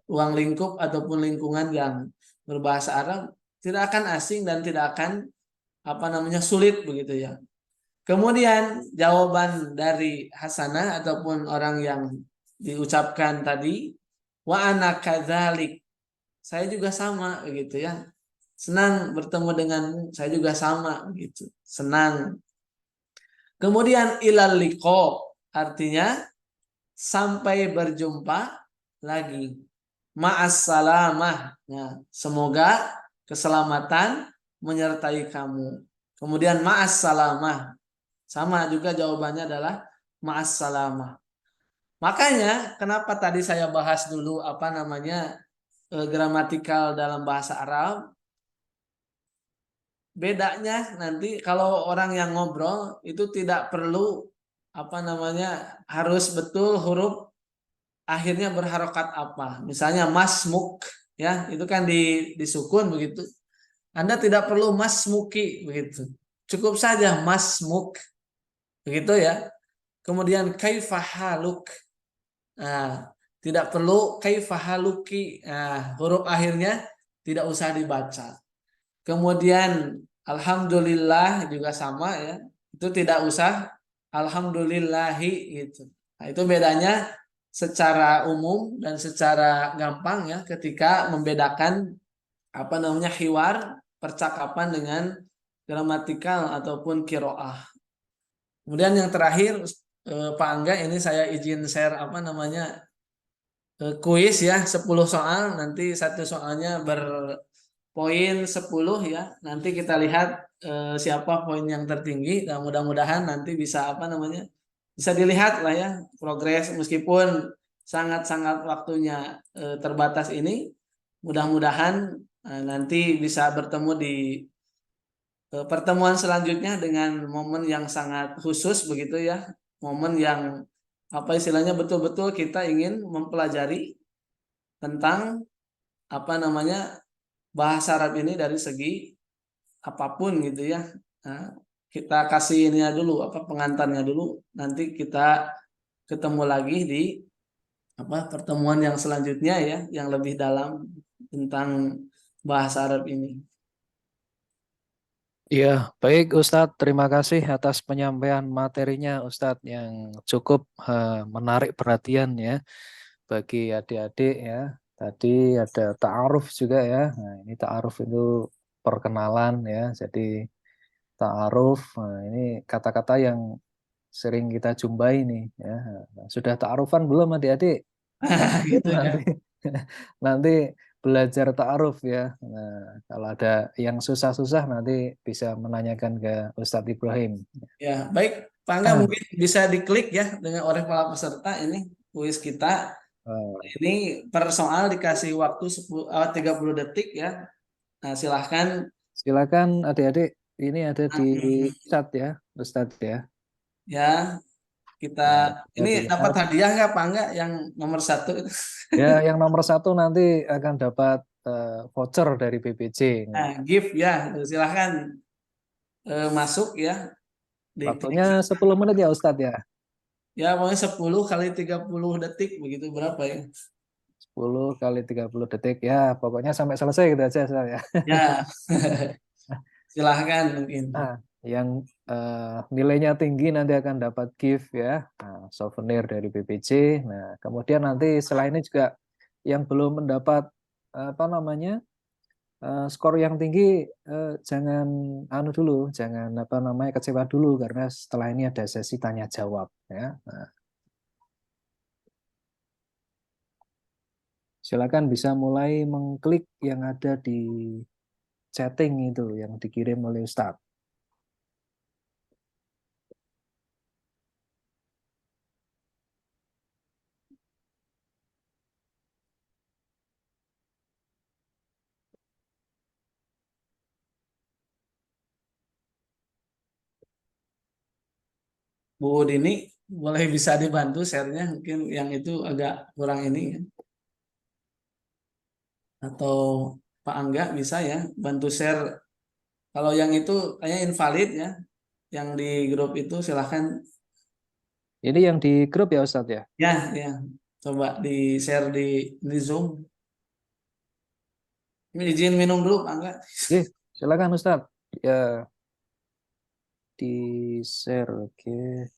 ruang lingkup ataupun lingkungan yang berbahasa Arab, tidak akan asing dan tidak akan sulit begitu ya. Kemudian jawaban dari Hasanah ataupun orang yang diucapkan tadi, wa ana kadzalik. Saya juga sama begitu ya. Senang bertemu denganmu, saya juga sama begitu. Senang. Kemudian ilal liqa, artinya sampai berjumpa lagi. Ma'as salamah. Nah, semoga keselamatan menyertai kamu. Kemudian ma'as salamah. Sama juga jawabannya adalah ma'as salamah. Makanya kenapa tadi saya bahas dulu gramatikal dalam bahasa Arab. Bedanya nanti kalau orang yang ngobrol itu tidak perlu harus betul huruf akhirnya berharokat apa. Misalnya masmuk ya, itu kan disukun begitu. Anda tidak perlu masmuki begitu. Cukup saja masmuk. Begitu ya. Kemudian kaifahaluk. Nah, tidak perlu kaifahaluki. Nah, huruf akhirnya tidak usah dibaca. Kemudian alhamdulillah juga sama ya. Itu tidak usah alhamdulillahi gitu. Nah, itu bedanya secara umum dan secara gampang ya ketika membedakan hiwar percakapan dengan gramatikal ataupun kiroah. Kemudian yang terakhir Pak Angga ini saya izin share kuis ya 10 soal, nanti satu soalnya berpoin 10 ya. Nanti kita lihat siapa poin yang tertinggi dan mudah-mudahan nanti bisa bisa dilihat lah ya progres meskipun sangat-sangat waktunya terbatas ini. Mudah-mudahan nanti bisa bertemu di pertemuan selanjutnya dengan momen yang sangat khusus begitu ya, momen yang istilahnya betul-betul kita ingin mempelajari tentang bahasa Arab ini dari segi apapun gitu ya. Nah, kita kasih ini dulu pengantarnya dulu, nanti kita ketemu lagi di pertemuan yang selanjutnya ya, yang lebih dalam tentang bahasa Arab ini. Iya, baik Ustadz. Terima kasih atas penyampaian materinya Ustadz yang cukup menarik perhatian ya bagi adik-adik ya. Tadi ada ta'aruf juga ya. Nah, ini ta'aruf itu perkenalan ya. Jadi ta'aruf, ini kata-kata yang sering kita jumpai nih ya. Nah, sudah ta'arufan belum adik-adik? Gitu ya. Nanti nanti belajar ta'aruf ya. Nah, kalau ada yang susah-susah nanti bisa menanyakan ke Ustadz Ibrahim. Ya, baik Pak Angga mungkin bisa diklik ya dengan oleh para peserta ini kuis kita. Ini per soal dikasih waktu 30 detik ya. Nah, silahkan. Silakan adik-adik, ini ada di chat ya, Ustadz ya. Ya, kita Nah, ini dilihat. dapat hadiah nggak Pak Angga yang nomor 1 itu? Ya, yang nomor 1 nanti akan dapat voucher dari BPJ. Nah, gift ya, silahkan masuk ya. Waktunya 10 menit ya Ustadz ya. Ya, pokoknya 10 kali 30 detik begitu berapa ya? 10 kali 30 detik ya, pokoknya sampai selesai gitu aja saya. Ya, silahkan mungkin. Nah, yang nilainya tinggi nanti akan dapat gift ya, souvenir dari BPJ. Nah, kemudian nanti selain ini juga yang belum mendapat skor yang tinggi, jangan dulu, jangan kecewa dulu karena setelah ini ada sesi tanya jawab ya. Nah, silakan bisa mulai mengklik yang ada di chatting itu yang dikirim oleh Ustadz. Bu Dini boleh bisa dibantu share-nya, mungkin yang itu agak kurang ini ya. Atau Pak Angga bisa ya bantu share. Kalau yang itu kayaknya invalid ya, yang di grup itu silahkan Ini yang di grup ya Ustadz ya? ya, ya coba di share di Zoom. Ini izin minum dulu Pak Angga. Oke, silakan Ustadz. Ya, di share. Oke.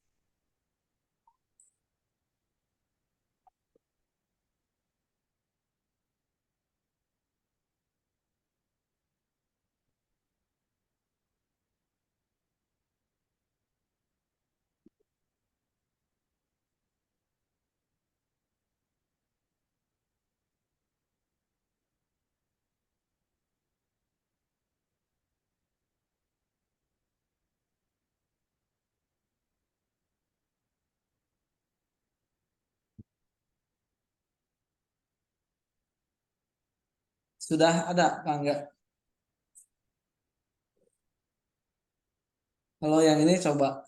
Sudah ada Pak Angga. Kalau yang ini coba.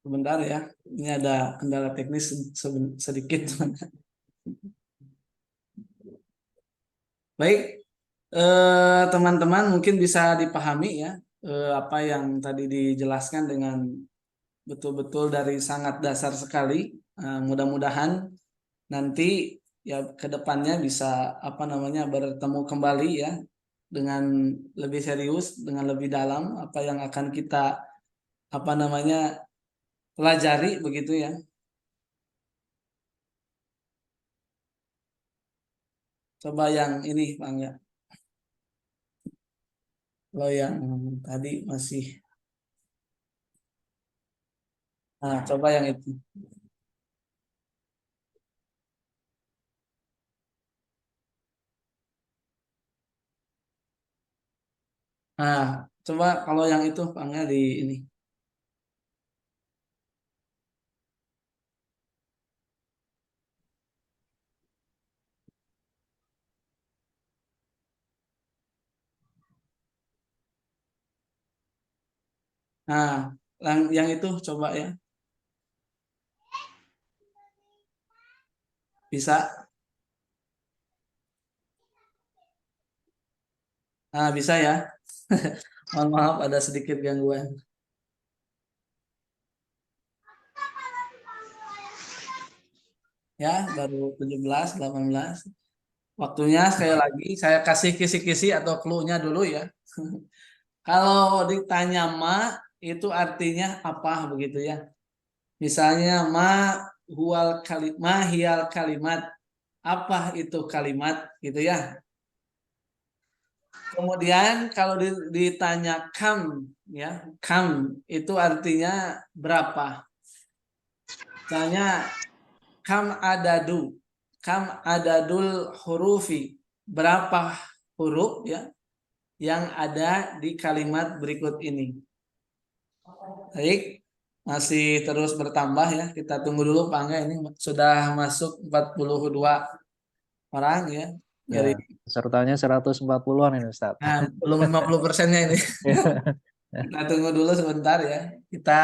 Sebentar ya. Ini ada kendala teknis sedikit. Baik, teman-teman mungkin bisa dipahami ya apa yang tadi dijelaskan dengan betul-betul dari sangat dasar sekali. Mudah-mudahan nanti ya ke depannya bisa apa namanya bertemu kembali ya dengan lebih serius, dengan lebih dalam apa yang akan kita apa namanya pelajari begitu ya. Coba yang ini Pak ya. Kalau yang tadi masih, nah coba yang itu. Nah, coba kalau yang itu Pak di ini. Nah, yang itu coba ya. Bisa. Nah, bisa ya. Mohon maaf ada sedikit gangguan. Ya, baru 17, 18. Waktunya sekali lagi saya kasih kisi-kisi atau clue-nya dulu ya. Kalau ditanya ma itu artinya apa begitu ya. Misalnya ma hial kalimat. Apa itu kalimat gitu ya. Kemudian kalau ditanya kam ya, kam itu artinya berapa? Misalnya kam adadul hurufi, berapa huruf ya yang ada di kalimat berikut ini. Baik, masih terus bertambah ya. Kita tunggu dulu Pak Angga, ini sudah masuk 42 orang ya. Ya, Dari pesertanya 140-an ini Ustadz. nah, belum 50%-nya ini. Kita tunggu dulu sebentar ya. Kita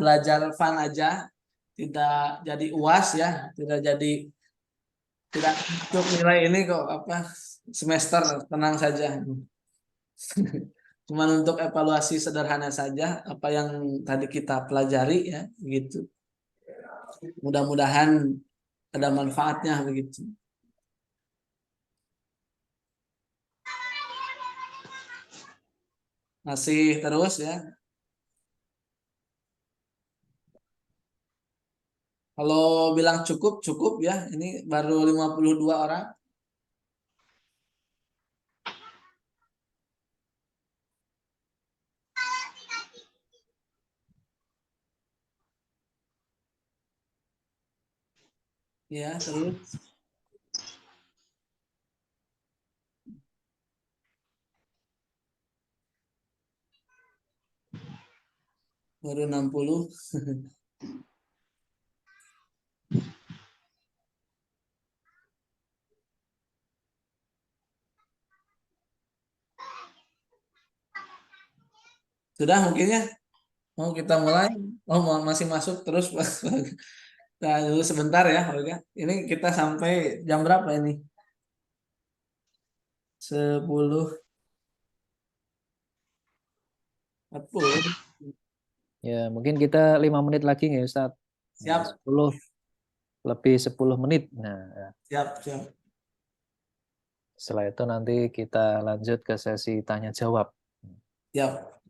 belajar fun aja, tidak jadi UAS ya, tidak untuk nilai ini kok apa semester, tenang saja. Cuman untuk evaluasi sederhana saja apa yang tadi kita pelajari ya, begitu. Mudah-mudahan ada manfaatnya begitu. Masih terus ya. Kalau bilang cukup, cukup ya. Ini baru 52 orang. Ya, terus. baru 60. Sudah mungkin ya. Mau kita mulai? Oh, masih masuk terus. Nah, dulu sebentar ya, Olga. Ini kita sampai jam berapa ini? 10.40. Ya, mungkin kita 5 menit lagi ya Ustadz. Siap, 10 lebih 10 menit. Nah, siap, siap. setelah itu nanti kita lanjut ke sesi tanya jawab. Siap.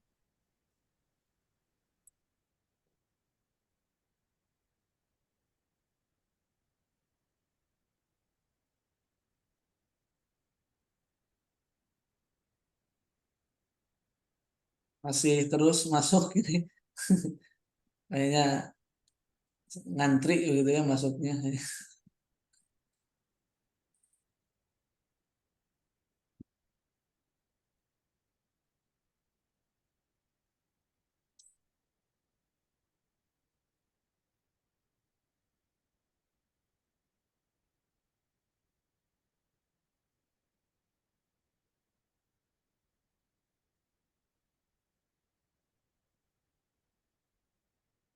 Masih terus masuk ini. Kayaknya ngantri gitu ya masuknya.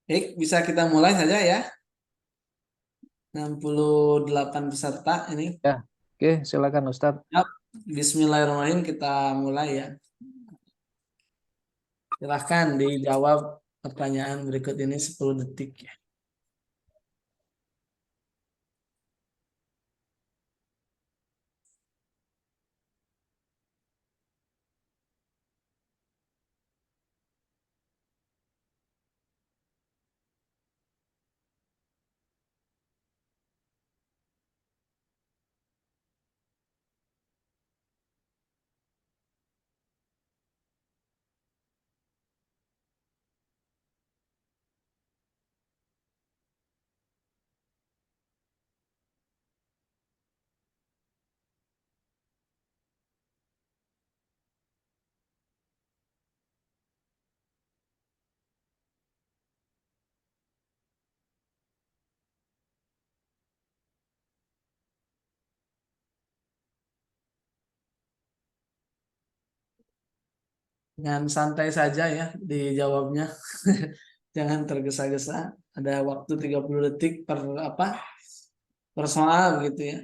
Baik, bisa kita mulai saja ya. 68 peserta ini. Ya, oke, silakan Ustadz. Siap. Bismillahirrahmanirrahim, kita mulai ya. Silahkan dijawab pertanyaan berikut ini 10 detik ya. Dengan santai saja ya dijawabnya. Jangan tergesa-gesa. Ada waktu 30 detik per apa? Per soal gitu ya.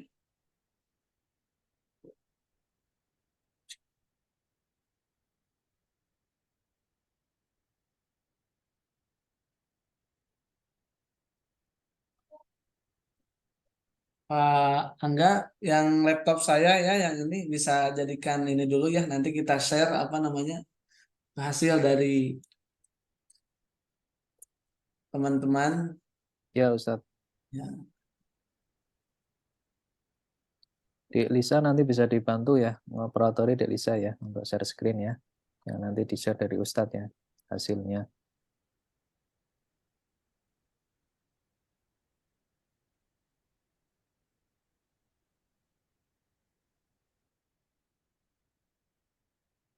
Pak Angga, yang laptop saya ya, yang ini bisa jadikan ini dulu ya. Nanti kita share apa namanya hasil dari teman-teman. Ya Ustadz. Ya, Dek Lisa nanti bisa dibantu ya, operatori Dek Lisa ya, untuk share screen ya. Yang nanti di-share dari Ustadz ya, hasilnya.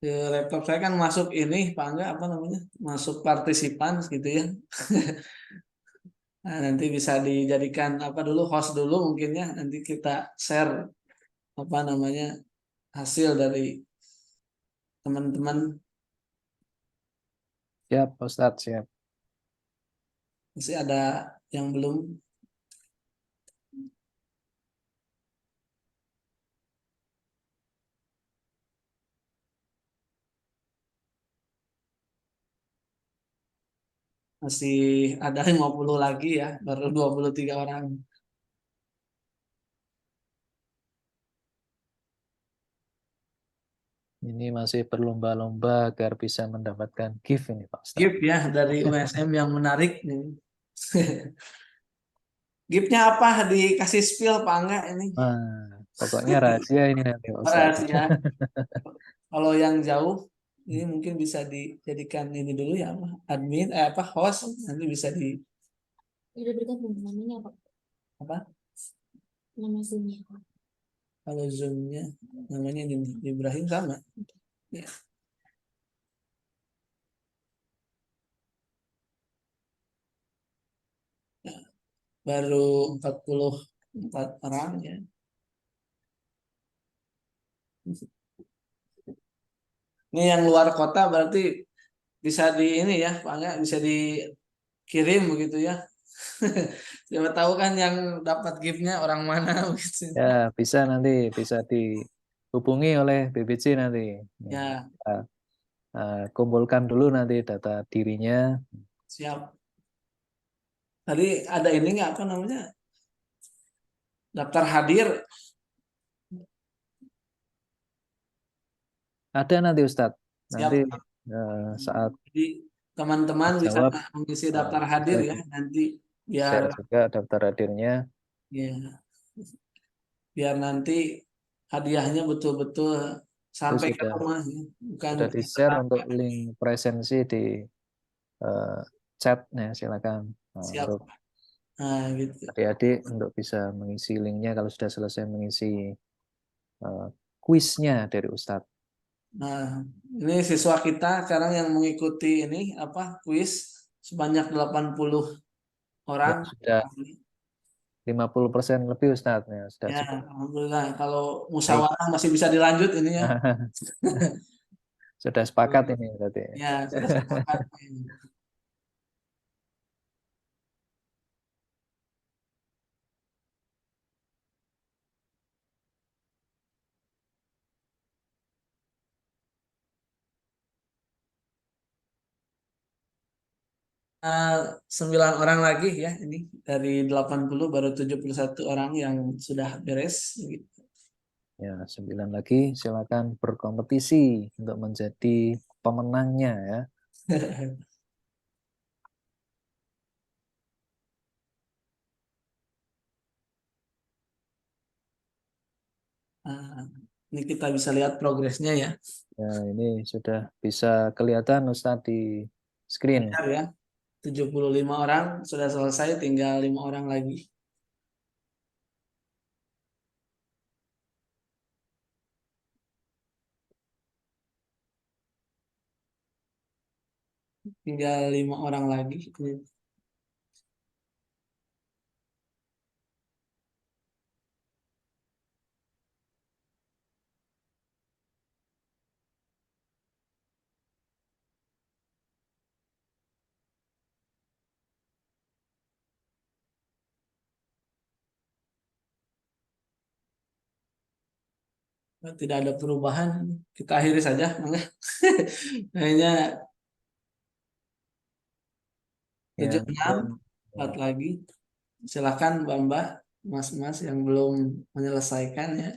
di laptop saya kan masuk ini, Pak Angga apa namanya, masuk partisipan gitu ya. Nah, nanti bisa dijadikan apa dulu host dulu mungkin ya. Nanti kita share apa namanya hasil dari teman-teman. Siap Ustadz, siap. Masih ada yang belum. Masih ada 50 lagi ya, baru 23 orang. Ini masih berlomba-lomba agar bisa mendapatkan gift ini Pak Ustadz. Gift ya dari USM yang menarik nih. Giftnya apa? Dikasih spill Pak Angga ini. Nah, pokoknya rahasia ini nanti Pak Ustadz. Rahasia. Kalau yang jauh ini mungkin bisa dijadikan ini dulu ya apa? Admin apa host nanti bisa di Udah bergabung namanya apa? apa? Nama Zoom-nya. Kalau Zoom-nya namanya Ibrahim sama. Ya. baru 44 orang ya. Ini yang luar kota berarti bisa di ini ya, Pak Angga, bisa dikirim begitu ya. Siapa tahu kan yang dapat gift-nya orang mana begitu. Ya, bisa dihubungi oleh BBC nanti. Ya, Ya, kita, kumpulkan dulu nanti data dirinya. siap. Tadi ada ini nggak apa namanya? Daftar hadir. Ada nanti Ustadz. Siap. Nanti saat Jadi teman-teman bisa jawab mengisi daftar hadir bisa ya nanti biar di-share juga daftar hadirnya. ya biar nanti hadiahnya betul-betul Itu sampai ke rumah ya. Bukan sudah di-share untuk link presensi di eh, chat ya, silakan. siap. Untuk Nah, gitu. adik-adik untuk bisa mengisi linknya kalau sudah selesai mengisi kuisnya dari Ustadz. Nah, ini siswa kita sekarang yang mengikuti ini apa kuis sebanyak 80 Ya, orang. sudah 50% lebih Ustadz ya, sudah Ya, cukup alhamdulillah. Kalau baik. musyawarah masih bisa dilanjut ini ya. Sudah sepakat ini berarti. Ya, sudah sepakat. Eh, 9 orang lagi ya ini dari 80 baru 71 orang yang sudah beres gitu. Ya, 9 lagi silakan berkompetisi untuk menjadi pemenangnya ya. Nah, ini kita bisa lihat progresnya ya. Ya, ini sudah bisa kelihatan Ustadz di screen. Benar ya. 75 orang sudah selesai, tinggal 5 orang lagi. Tinggal 5 orang lagi. Tidak ada perubahan. Kita akhiri saja. Kayaknya Ya, 76 4 lagi. Silakan Mbak, Mas-mas yang belum menyelesaikan ya.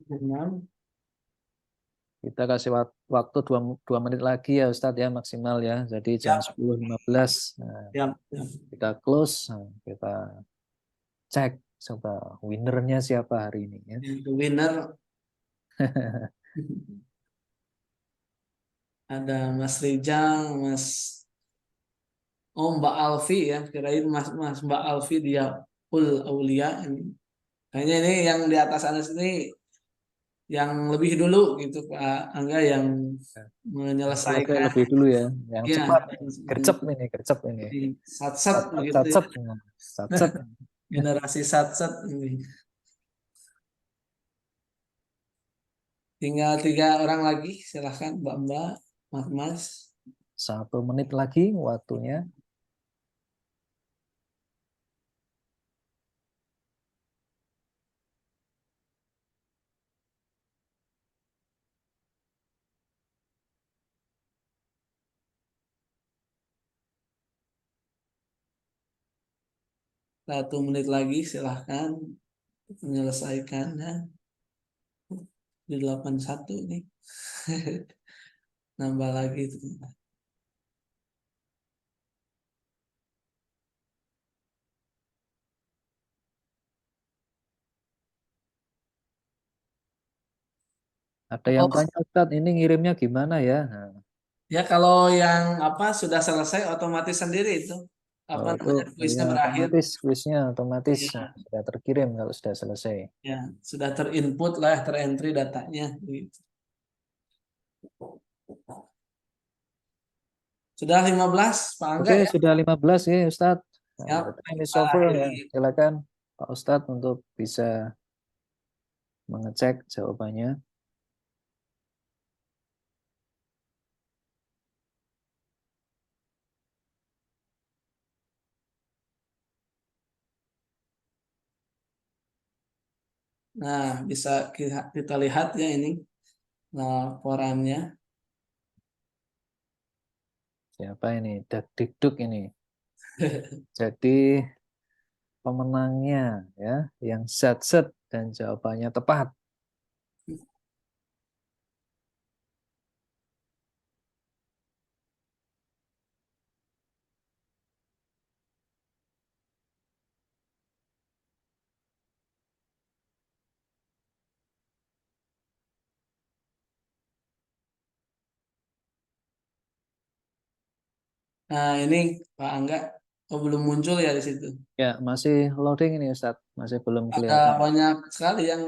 Enam. kita kasih waktu 2 menit lagi ya Ustadz ya maksimal ya. Jadi jam Siap, 10.15 nah, siap, siap. kita close, nah, kita cek coba winernya siapa hari ini ya. Yang winner ada Mas Rijal, Mbak Alfi ya, kirain Mas Mbak Alfi dia full Aulia ini. Kayaknya ini yang di atas Anas ini yang lebih dulu gitu Pak Angga yang Yang selesai menyelesaikan lebih dulu ya, yang ya cepat gercep ini satsat begitu ya, satsep satsep. generasi satsat ini. Tinggal 3 orang lagi, silahkan Mbak, Mas. 1 menit lagi waktunya. Satu menit lagi, silahkan menyelesaikannya di 81 nih. Nambah lagi tuh. Ada yang tanya Ustadz ini ngirimnya gimana ya? Nah, Ya kalau yang apa sudah selesai otomatis sendiri itu. apa itu namanya kuisnya ya berakhir. otomatis kuisnya otomatis Ya, sudah terkirim kalau sudah selesai. ya sudah terinput lah, terentry datanya. Gitu. Sudah 15, Pak Angga Oke, ya? sudah 15 ya Ustadz. Ya, Nah, the time is kita over ya. akhiri. Silakan Pak Ustadz untuk bisa mengecek jawabannya. Nah, bisa kita lihat ya ini laporannya. Siapa ini? Dikduk ini. Jadi pemenangnya ya, yang set dan jawabannya tepat. Nah, ini Pak Angga, oh, belum muncul ya di situ. Ya, masih loading ini Ustadz, masih belum Ada kelihatan. banyak sekali yang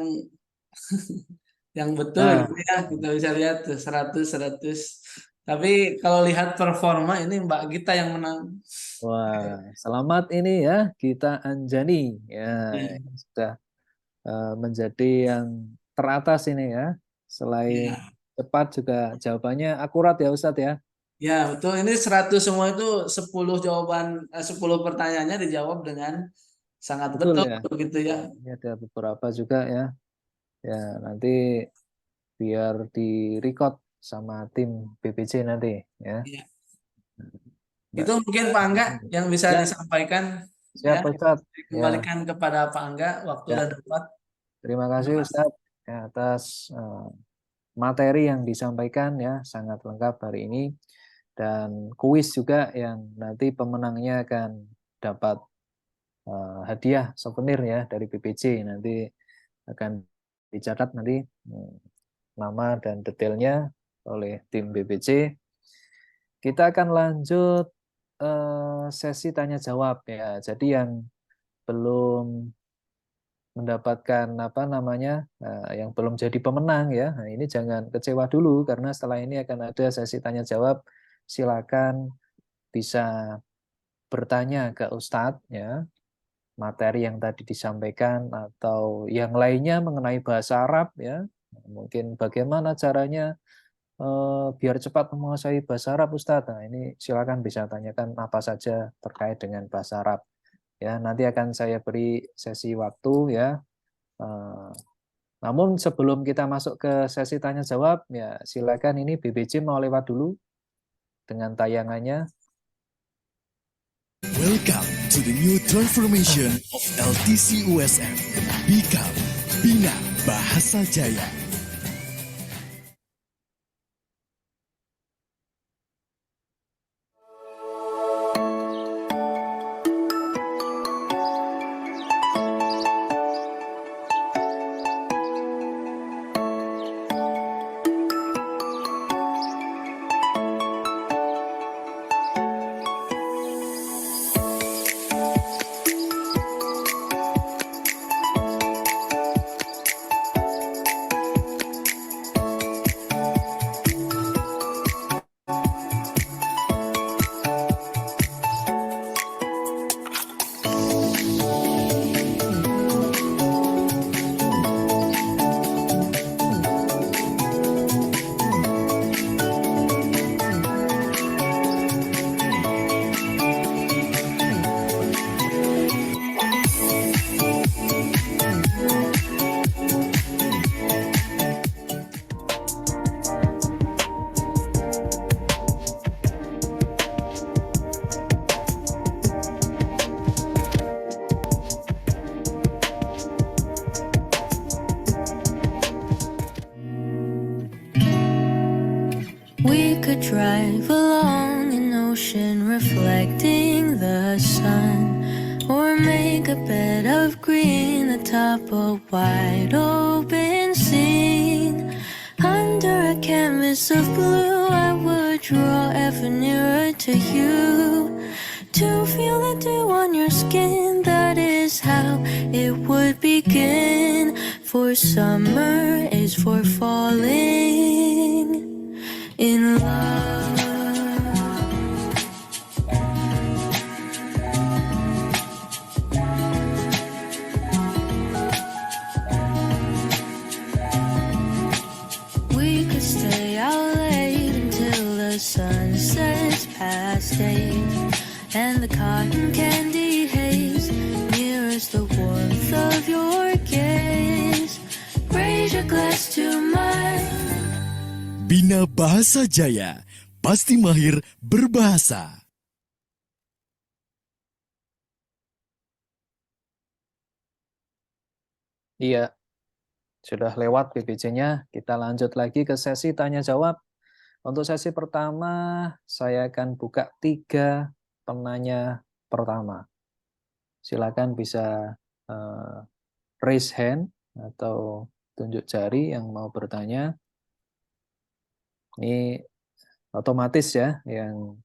yang betul Nah, gitu ya. Kita bisa lihat tuh 100. Tapi kalau lihat performa ini Mbak Gita yang menang. wah, selamat ini ya, Gita Anjani ya, Ya, sudah menjadi yang teratas ini ya. Selain ya, cepat juga jawabannya akurat ya Ustadz ya. ya, betul. Ini 100 semua itu 10 jawaban 10 pertanyaannya dijawab dengan sangat Betul betul ya. begitu ya. Ini ada beberapa juga ya. Ya, nanti biar di record sama tim BPJ nanti ya. Ya. Mbak. Itu mungkin Pak Angga yang bisa Ya, disampaikan siap ya. Ustadz. Ya, Kembalikan kepada Pak Angga, waktu ya. udah dapat. Terima Terima kasih kasih. Ustadz ya, atas materi yang disampaikan ya, sangat lengkap hari ini. Dan kuis juga yang nanti pemenangnya akan dapat hadiah souvenir ya dari BPJ. Nanti akan dicatat nanti nama dan detailnya oleh tim BPJ. Kita akan lanjut sesi tanya jawab ya. Jadi yang belum mendapatkan apa namanya yang belum jadi pemenang ya. Nah, ini jangan kecewa dulu karena setelah ini akan ada sesi tanya jawab. Silakan bisa bertanya ke Ustadz ya, materi yang tadi disampaikan atau yang lainnya mengenai bahasa Arab ya. Mungkin bagaimana caranya biar cepat menguasai bahasa Arab Ustadz. Nah, ini silakan bisa tanyakan apa saja terkait dengan bahasa Arab. Ya, nanti akan saya beri sesi waktu ya. Namun sebelum kita masuk ke sesi tanya jawab, ya silakan ini BBJ mau lewat dulu dengan tayangannya. Welcome to the new transformation of LTC USM. Become Bina Bahasa Jaya. We could drive along an ocean reflecting the sun, or make a bed of green atop a wide open scene. Under a canvas of blue, I would draw ever nearer to you. to feel the dew on your skin. That is how it would begin. For summer is for falling in love. We could stay out late until the sun sets past 8, and the cotton candy haze mirrors the warmth of your gaze. Raise your glass to mine. Bina Bahasa Jaya, pasti mahir berbahasa. Iya, sudah lewat PBJ-nya. Kita lanjut lagi ke sesi tanya jawab. Untuk sesi pertama, saya akan buka 3 penanya pertama. Silakan bisa raise hand atau tunjuk jari yang mau bertanya. Ini otomatis ya, yang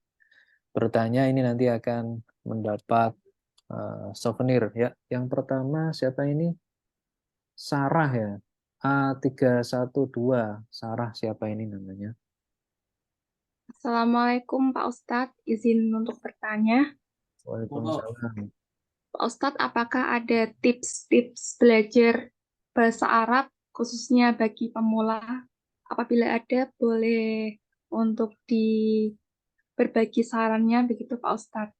bertanya ini nanti akan mendapat souvenir ya. Yang pertama siapa ini? Sarah ya. A312. Sarah siapa ini namanya? Assalamualaikum Pak Ustadz, izin untuk bertanya. Waalaikumsalam. Pak Ustadz, apakah ada tips-tips belajar bahasa Arab khususnya bagi pemula? Apabila ada, boleh untuk berbagi sarannya begitu Pak Ustadz.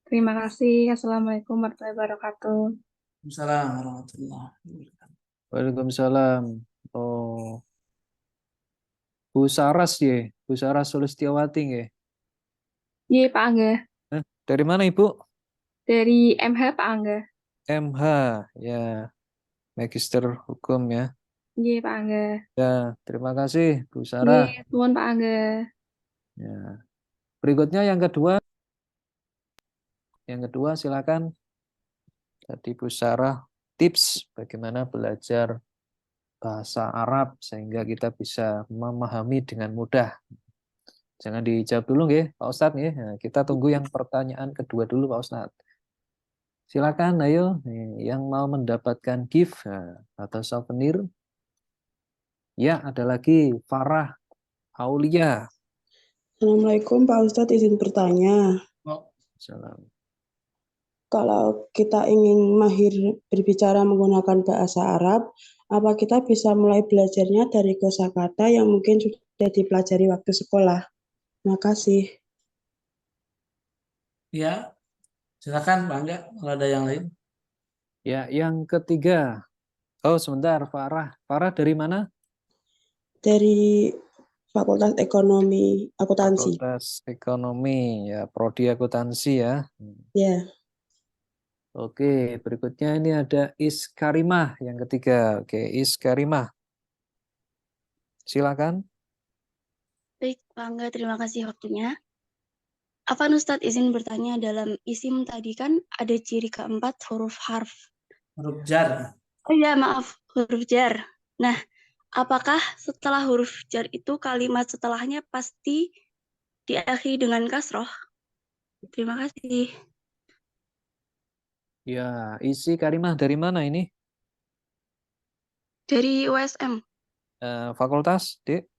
Terima kasih. Assalamualaikum warahmatullahi wabarakatuh. Assalamualaikum warahmatullahi wabarakatuh. Waalaikumsalam. Oh, Bu Saras ya, Bu Saras Sulistiawati ya. Iya Pak Angga, Dari mana Ibu? dari MH Pak Angga. MH ya, Magister Hukum ya. Iya Pak Angga. Ya, terima kasih Bu Sarah. Iya, nuwun Pak Angga. Ya. Berikutnya yang kedua. Yang kedua silakan. Tadi Bu Sarah tips bagaimana belajar bahasa Arab sehingga kita bisa memahami dengan mudah. Jangan dijawab dulu ya Pak Ustadz ya. Nah, kita tunggu yang pertanyaan kedua dulu Pak Ustadz. Silakan ayo yang mau mendapatkan gift atau souvenir. Ya, ada lagi Farah Aulia. Assalamualaikum Pak Ustadz, izin bertanya. Salam. Kalau kita ingin mahir berbicara menggunakan bahasa Arab, apa kita bisa mulai belajarnya dari kosakata yang mungkin sudah dipelajari waktu sekolah? Terima kasih. Ya, silakan Pak Angga, kalau ada yang lain. Ya, yang ketiga. Oh, sebentar, Farah. Farah dari mana? Dari Fakultas Ekonomi Akuntansi. Fakultas Ekonomi, ya, Prodi Akuntansi ya. Ya. Oke, berikutnya ini ada Iskarimah yang ketiga. Oke, Iskarimah. Silakan. Baik, Pak Angga, terima kasih waktunya. Afan Ustadz izin bertanya, dalam isim tadi kan ada ciri keempat huruf harf. Huruf jar. Oh iya, maaf, huruf jar. Nah, apakah setelah huruf jar itu kalimat setelahnya pasti diakhiri dengan kasroh? Terima kasih. Ya, isi karimah dari mana ini? Dari USM, Fakultas, Dek?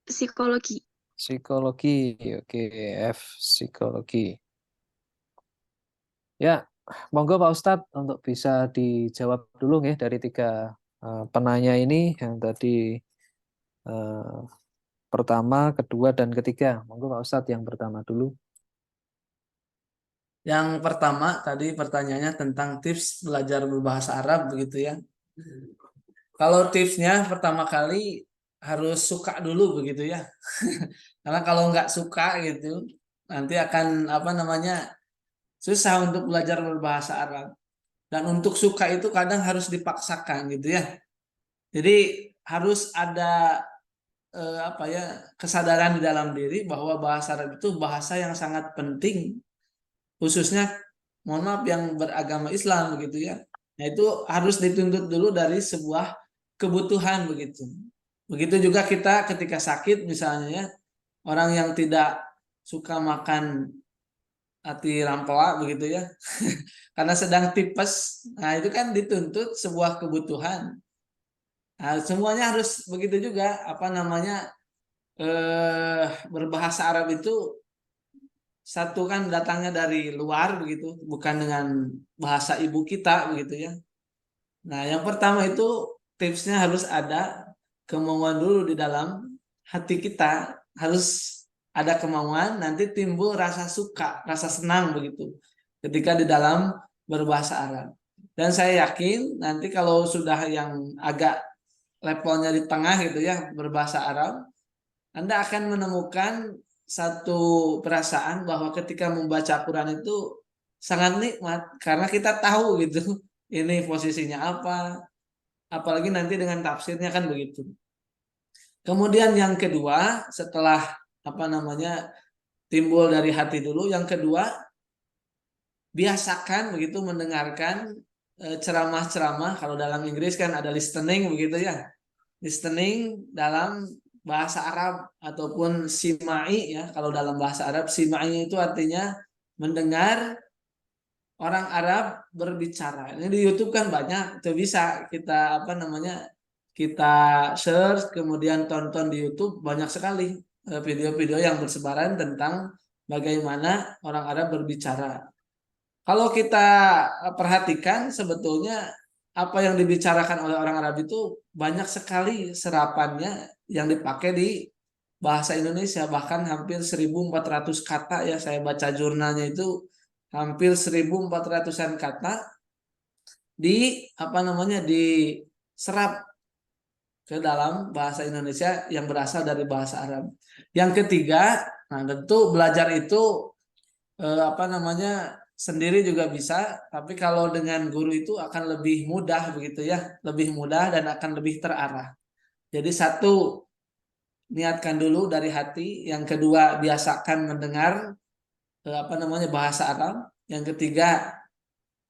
Psikologi. Psikologi. Oke, F Psikologi. Ya, monggo Pak Ustadz untuk bisa dijawab dulu ya dari 3 penanya ini yang tadi pertama, kedua, dan ketiga. Monggo Pak Ustadz yang pertama dulu. Yang pertama tadi pertanyaannya tentang tips belajar berbahasa Arab begitu ya. Kalau tipsnya pertama kali harus suka dulu begitu ya. Karena kalau nggak suka gitu nanti akan susah untuk belajar berbahasa Arab. Dan untuk suka itu kadang harus dipaksakan gitu ya. Jadi harus ada kesadaran di dalam diri bahwa bahasa Arab itu bahasa yang sangat penting, khususnya mohon maaf yang beragama Islam begitu ya. Nah itu harus dituntut dulu dari sebuah kebutuhan begitu. Begitu juga kita ketika sakit misalnya ya, orang yang tidak suka makan hati rampoa begitu ya. Karena sedang tipes. Nah, itu kan dituntut sebuah kebutuhan. Nah, semuanya harus begitu juga, apa namanya? Berbahasa Arab itu satu kan datangnya dari luar begitu, bukan dengan bahasa ibu kita begitu ya. Nah, yang pertama itu tipsnya harus ada kemauan dulu di dalam hati kita, harus ada kemauan, nanti timbul rasa suka, rasa senang begitu ketika di dalam berbahasa Arab. Dan saya yakin nanti kalau sudah yang agak levelnya di tengah gitu ya berbahasa Arab, Anda akan menemukan satu perasaan bahwa ketika membaca Quran itu sangat nikmat karena kita tahu gitu ini posisinya apa, apalagi nanti dengan tafsirnya kan begitu. Kemudian yang kedua, setelah apa namanya timbul dari hati dulu, yang kedua biasakan begitu mendengarkan ceramah-ceramah. Kalau dalam Inggris kan ada listening begitu ya, listening dalam bahasa Arab ataupun simai ya. Kalau dalam bahasa Arab simai itu artinya mendengar orang Arab berbicara. Ini di YouTube kan banyak, itu bisa kita apa namanya kita search kemudian tonton di YouTube, banyak sekali video-video yang bersebaran tentang bagaimana orang Arab berbicara. Kalau kita perhatikan sebetulnya apa yang dibicarakan oleh orang Arab itu banyak sekali serapannya yang dipakai di bahasa Indonesia, bahkan hampir 1.400 kata ya, saya baca jurnalnya itu hampir 1.400-an kata di apa namanya diserap ke dalam bahasa Indonesia yang berasal dari bahasa Arab. Yang ketiga, nah tentu belajar itu apa namanya sendiri juga bisa, tapi kalau dengan guru itu akan lebih mudah begitu ya, lebih mudah dan akan lebih terarah. Jadi satu, niatkan dulu dari hati, yang kedua biasakan mendengar apa namanya bahasa Arab, yang ketiga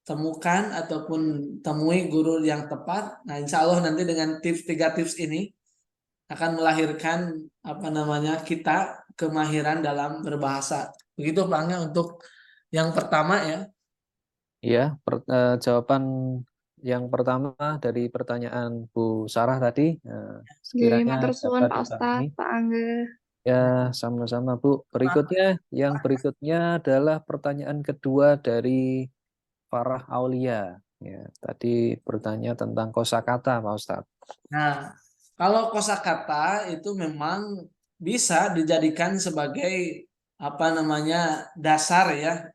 temukan ataupun temui guru yang tepat. Nah, insya Allah nanti dengan tiga tips ini akan melahirkan apa namanya kita kemahiran dalam berbahasa. Begitu Pak Angga untuk yang pertama ya. Ya, jawaban yang pertama dari pertanyaan Bu Sarah tadi, sekiranya matur suwun dapat Pak Ustadz, dipahami. Pak Angga. Ya, sama-sama Bu. Yang berikutnya adalah pertanyaan kedua dari Farah Aulia. Ya, tadi bertanya tentang kosakata, Pak Ustadz. Nah, kalau kosakata itu memang bisa dijadikan sebagai apa namanya dasar ya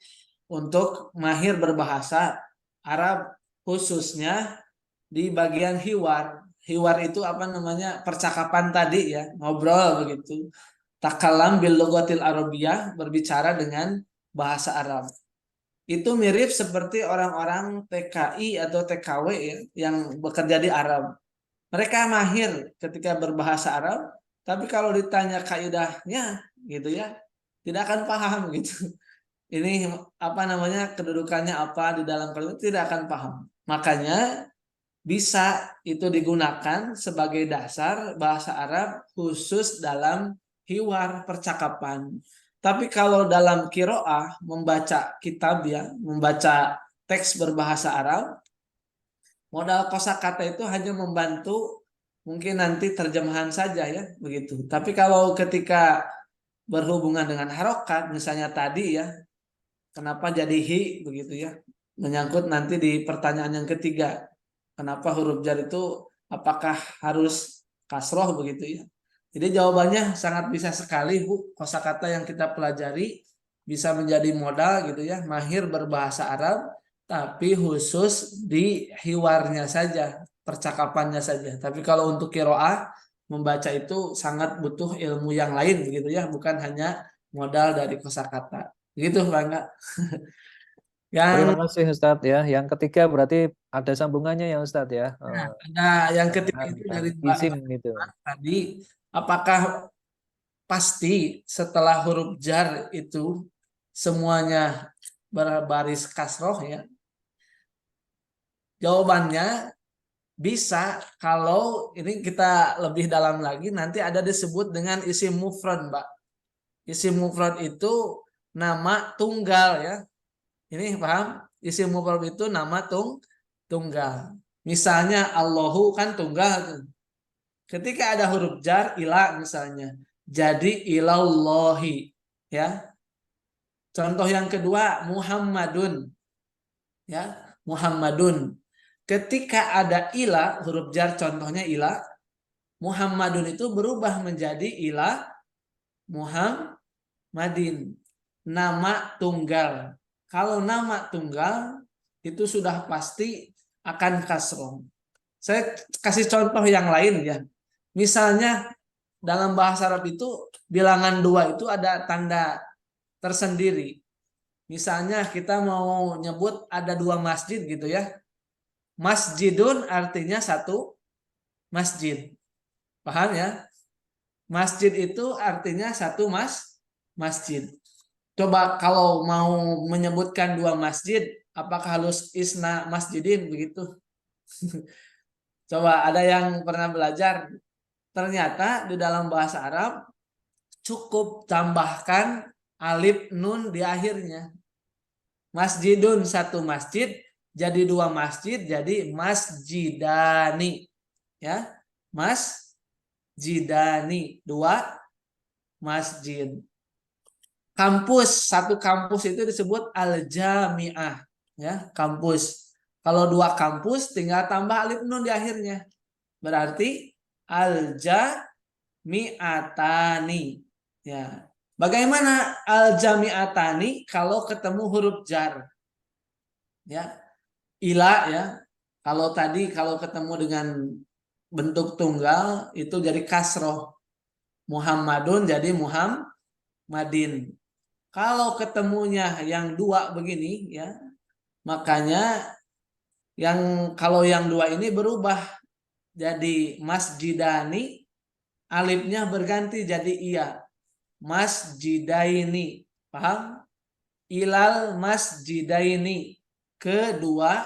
untuk mahir berbahasa Arab, khususnya di bagian hiwar. Hiwar itu apa namanya percakapan tadi ya, ngobrol begitu. Takalam bil lughatil arabiyah, berbicara dengan bahasa Arab. Itu mirip seperti orang-orang TKI atau TKW ya, yang bekerja di Arab. Mereka mahir ketika berbahasa Arab, tapi kalau ditanya kaidahnya gitu ya, tidak akan paham gitu. Ini apa namanya kedudukannya apa di dalam kalimat, tidak akan paham. Makanya bisa itu digunakan sebagai dasar bahasa Arab khusus dalam hiwar percakapan. Tapi kalau dalam kiroah membaca kitab ya, membaca teks berbahasa Arab, modal kosakata itu hanya membantu mungkin nanti terjemahan saja ya begitu. Tapi kalau ketika berhubungan dengan harokat misalnya tadi ya, kenapa jadi hi begitu ya, menyangkut nanti di pertanyaan yang ketiga, kenapa huruf jar itu apakah harus kasroh begitu ya. Jadi jawabannya sangat bisa sekali Bu, kosakata yang kita pelajari bisa menjadi modal gitu ya, mahir berbahasa Arab tapi khusus di hiwarnya saja, percakapannya saja. Tapi kalau untuk qiraah membaca itu sangat butuh ilmu yang lain begitu ya, bukan hanya modal dari kosakata. Begitu Pak Angga. Terima kasih Ustadz ya. Yang ketiga berarti ada sambungannya ya Ustadz ya. Nah, ada yang ketiga itu dari isim gitu. Tadi, apakah pasti setelah huruf jar itu semuanya berbaris kasroh ya? Jawabannya bisa kalau ini kita lebih dalam lagi nanti ada disebut dengan isim mufrad, Mbak. Isim mufrad itu nama tunggal ya. Ini paham? Isim mufrad itu nama tunggal. Misalnya Allahu kan tunggal. Ketika ada huruf jar ila misalnya, jadi ilallahi ya. Contoh yang kedua Muhammadun ya, Muhammadun. Ketika ada ila huruf jar contohnya ila, Muhammadun itu berubah menjadi ila Muhammadin. Nama tunggal. Kalau nama tunggal itu sudah pasti akan kasroh. Saya kasih contoh yang lain ya. Misalnya dalam bahasa Arab itu bilangan 2 itu ada tanda tersendiri. Misalnya kita mau nyebut ada 2 masjid gitu ya. Masjidun artinya 1 masjid. Paham ya? Masjid itu artinya 1 masjid. Coba kalau mau menyebutkan 2 masjid, apakah harus isna masjidin begitu? Coba ada yang pernah belajar? Ternyata di dalam bahasa Arab cukup tambahkan alif nun di akhirnya. Masjidun 1 masjid, jadi 2 masjid, jadi masjidani. Ya, masjidani, 2 masjid. Kampus, 1 kampus itu disebut al-jami'ah. Ya, kampus. Kalau 2 kampus tinggal tambah alif nun di akhirnya. Berarti al-jami'atani. Ya. Bagaimana al-jami'atani kalau ketemu huruf jar? Ya. Ila ya. Kalau tadi kalau ketemu dengan bentuk tunggal itu jadi kasroh. Muhammadun jadi Muhammadin. Kalau ketemunya yang 2 begini ya, makanya kalau yang 2 ini berubah jadi masjidani, alifnya berganti jadi iya. Masjidaini. Paham? Ilal masjidaini. Kedua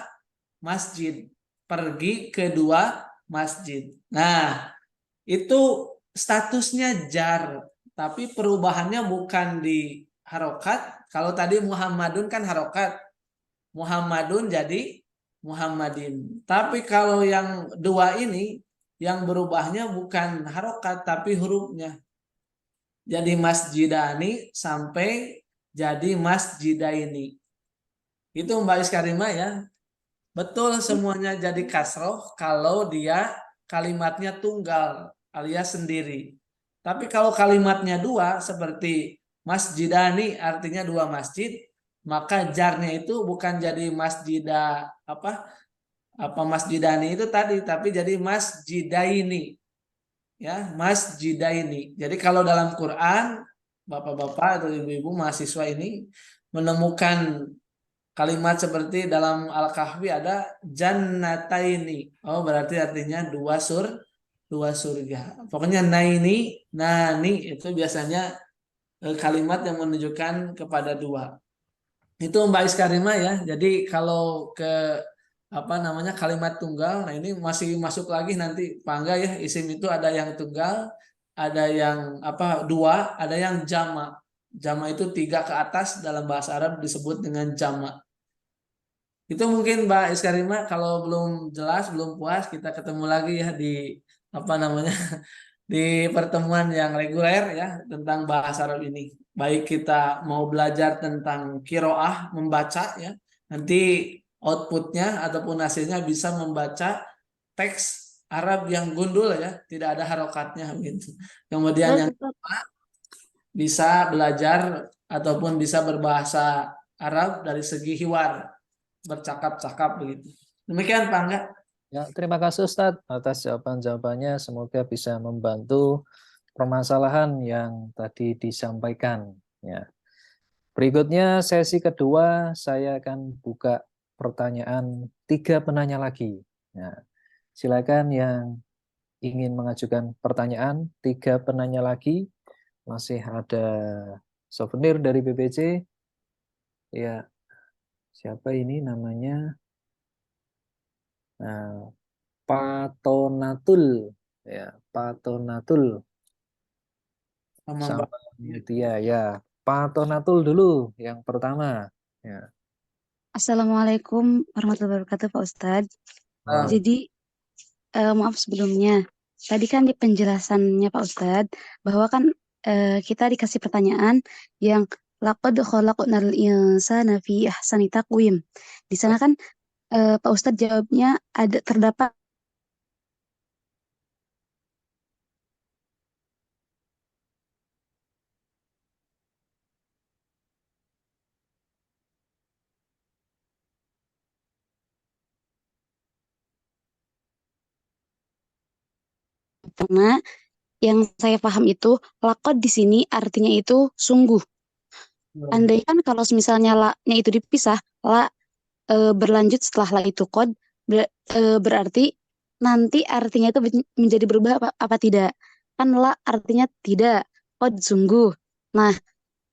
masjid. Pergi kedua masjid. Nah, itu statusnya jar. Tapi perubahannya bukan di harokat. Kalau tadi Muhammadun kan harokat. Muhammadun jadi Muhammadin. Tapi kalau yang 2 ini, yang berubahnya bukan harokat tapi hurufnya. Jadi masjidani sampai jadi masjidaini. Itu Mbak Iskarima ya. Betul semuanya jadi kasroh kalau dia kalimatnya tunggal alias sendiri. Tapi kalau kalimatnya 2 seperti masjidani artinya 2 masjid, maka jarnya itu bukan jadi masjidah apa masjidani itu tadi, tapi jadi masjidaini. Ya, masjidaini. Jadi kalau dalam Quran, Bapak-bapak atau ibu-ibu mahasiswa ini menemukan kalimat seperti dalam Al-Kahfi ada jannataini. Oh, berarti artinya 2 surga. Pokoknya naini, nani itu biasanya kalimat yang menunjukkan kepada 2. Itu Mbak Iskarima ya. Jadi kalau ke kalimat tunggal, nah ini masih masuk lagi nanti Pangga ya, isim itu ada yang tunggal, ada yang 2, ada yang jama. Jama itu 3 ke atas dalam bahasa Arab disebut dengan jama. Itu mungkin Mbak Iskarima, kalau belum jelas, belum puas, kita ketemu lagi ya di di pertemuan yang reguler ya tentang bahasa Arab ini. Baik kita mau belajar tentang kiroah, membaca ya, nanti outputnya ataupun hasilnya bisa membaca teks Arab yang gundul ya, tidak ada harokatnya gitu. Kemudian yang kedua, bisa belajar ataupun bisa berbahasa Arab dari segi hiwar, bercakap-cakap begitu. Demikian Pak Angga. Ya, terima kasih Ustadz atas jawaban-jawabannya. Semoga bisa membantu permasalahan yang tadi disampaikan. Ya. Berikutnya sesi kedua, saya akan buka pertanyaan 3 penanya lagi. Ya. Silakan yang ingin mengajukan pertanyaan, 3 penanya lagi. Masih ada souvenir dari BPC. Ya, siapa ini namanya? Nah, Patonatul, ya Patonatul sama Mutia ya. Pak Tonatul dulu yang pertama. Ya. Assalamualaikum warahmatullahi wabarakatuh, Pak Ustadz. Nah, Jadi, maaf sebelumnya. Tadi kan di penjelasannya Pak Ustadz, bahwa kan kita dikasih pertanyaan yang laqad khalaqnal insana fi ahsani taqwim. Di sana kan Pak Ustadz jawabnya terdapat karena yang saya paham itu laqad di sini artinya itu sungguh. Andai kan kalau misalnya la-nya itu dipisah, la berlanjut setelah la itu qad berarti nanti artinya itu menjadi berubah apa tidak? Kan la artinya tidak, qad sungguh. Nah,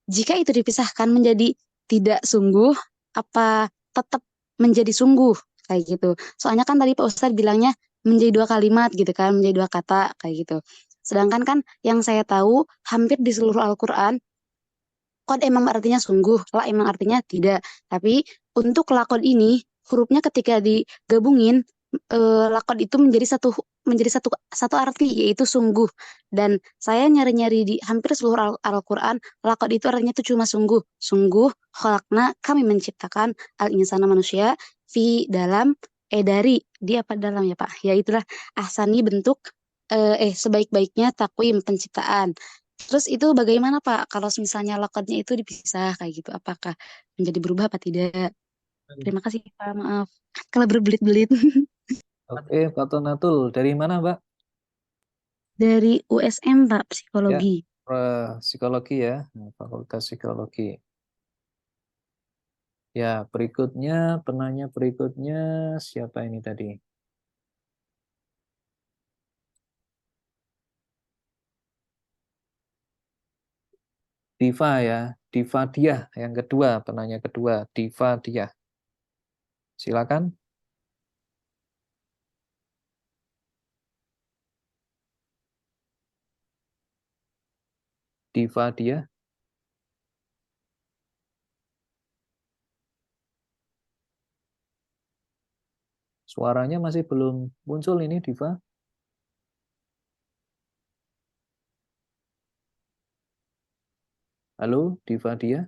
jika itu dipisahkan menjadi tidak sungguh, apa tetap menjadi sungguh kayak gitu. Soalnya kan tadi Pak Ustadz bilangnya menjadi dua kalimat gitu kan, menjadi dua kata kayak gitu. Sedangkan kan yang saya tahu hampir di seluruh Al-Quran Qad emang artinya sungguh, la emang artinya tidak. Tapi untuk lakon ini hurufnya ketika digabungin lakon itu menjadi satu arti yaitu sungguh. Dan saya nyari-nyari di hampir seluruh Al-Qur'an lakon itu artinya itu cuma sungguh. Sungguh khalaqna kami menciptakan al-insana manusia dalam dari dia apa dalam ya Pak? Ya itulah ahsani bentuk sebaik-baiknya takwim penciptaan. Terus itu bagaimana Pak kalau misalnya lokatnya itu dipisah kayak gitu? Apakah menjadi berubah apa tidak? Terima kasih Pak, maaf. Kalau berbelit-belit. Oke, Pak Tonatul. Dari mana, Mbak? Dari USM Pak, Ya, psikologi. psikologi ya, Fakultas Psikologi. Ya, berikutnya, penanya berikutnya siapa ini tadi? Diva ya, Diva Diah yang kedua, penanya kedua, Diva Diah. Silakan. Diva Diah. Suaranya masih belum muncul ini, Diva. Halo, Diva Diah.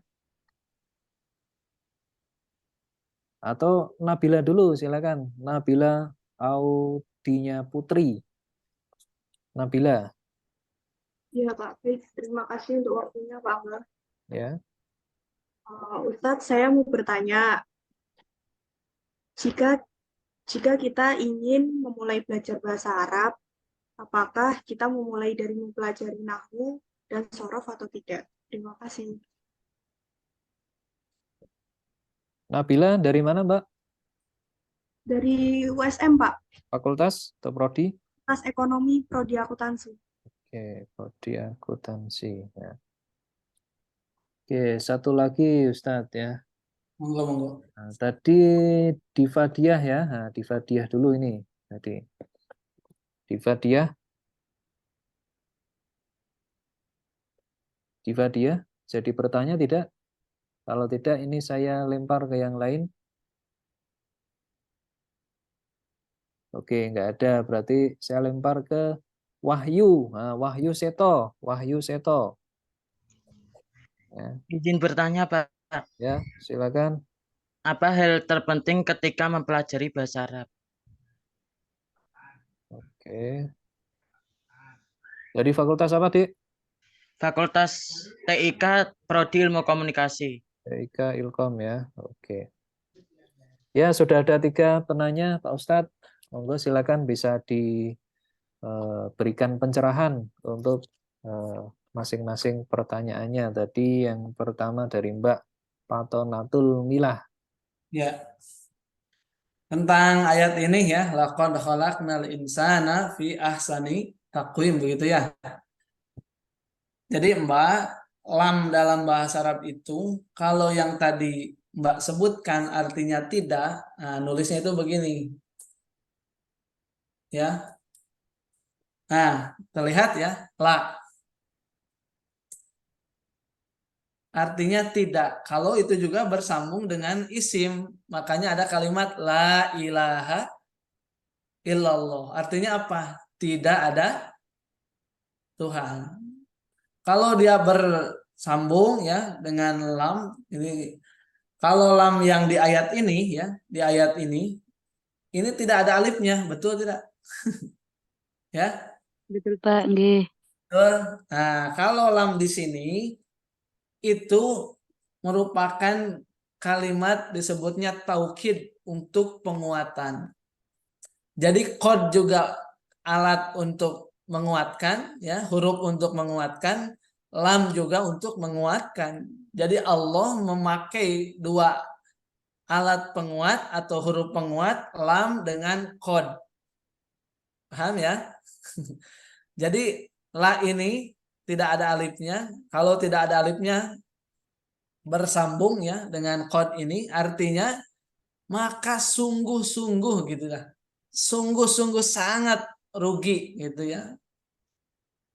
Atau Nabila dulu, silakan. Nabila Audinya Putri. Nabila. Ya Pak Fik, terima kasih untuk waktunya Pak Amar. Ya. Ustadz, saya mau bertanya, jika jika kita ingin memulai belajar bahasa Arab, apakah kita memulai dari mempelajari nahwu dan sorof atau tidak? Terima kasih. Nabila dari mana, Mbak? Dari USM Pak, Fakultas atau prodi? Kelas Ekonomi Prodi Akuntansi. Oke, prodi akuntansi. Ya. Oke, satu lagi Ustadz ya. monggo, monggo. Nah, tadi Diva Diah ya. Nah, Diva Diah dulu ini. Tadi Diva Diah. Diva Diah. Jadi bertanya tidak? Kalau tidak, ini saya lempar ke yang lain. Oke, nggak ada. Berarti saya lempar ke Wahyu. Nah, Wahyu Seto. Wahyu Seto. Ya, Izin bertanya, Pak. ya, silakan. Apa hal terpenting ketika mempelajari bahasa Arab? Oke. Dari fakultas apa, Dik? Fakultas TIK Prodi Ilmu Komunikasi. TIK Ilkom ya. Oke. Ya, sudah ada 3 penanya, Pak Ustadz. Monggo silakan bisa diberikan pencerahan untuk masing-masing pertanyaannya. Tadi yang pertama dari Mbak Patonatul Milah. Ya, tentang ayat ini ya, laqad khalaqnal insana fi ahsani taqwim begitu ya. Jadi Mbak, lam dalam bahasa Arab itu kalau yang tadi Mbak sebutkan artinya tidak, nah, nulisnya itu begini. Ya. Nah, terlihat ya, la. artinya tidak. Kalau itu juga bersambung dengan isim, makanya ada kalimat la ilaha illallah. Artinya apa? Tidak ada Tuhan. Kalau dia bersambung ya dengan lam, ini kalau lam yang di ayat ini ya, di ayat ini tidak ada alifnya, betul tidak? Ya. Betul Pak, nggih. Betul. Nah, kalau lam di sini itu merupakan kalimat disebutnya taukid untuk penguatan. Jadi qad juga alat untuk menguatkan, ya, huruf untuk menguatkan, lam juga untuk menguatkan. Jadi Allah memakai dua alat penguat atau huruf penguat, lam dengan qad. Paham ya? Jadi la ini tidak ada alifnya. Kalau tidak ada alifnya bersambung ya dengan qad ini, artinya maka sungguh-sungguh gitu lah. Sungguh-sungguh sangat rugi gitu ya.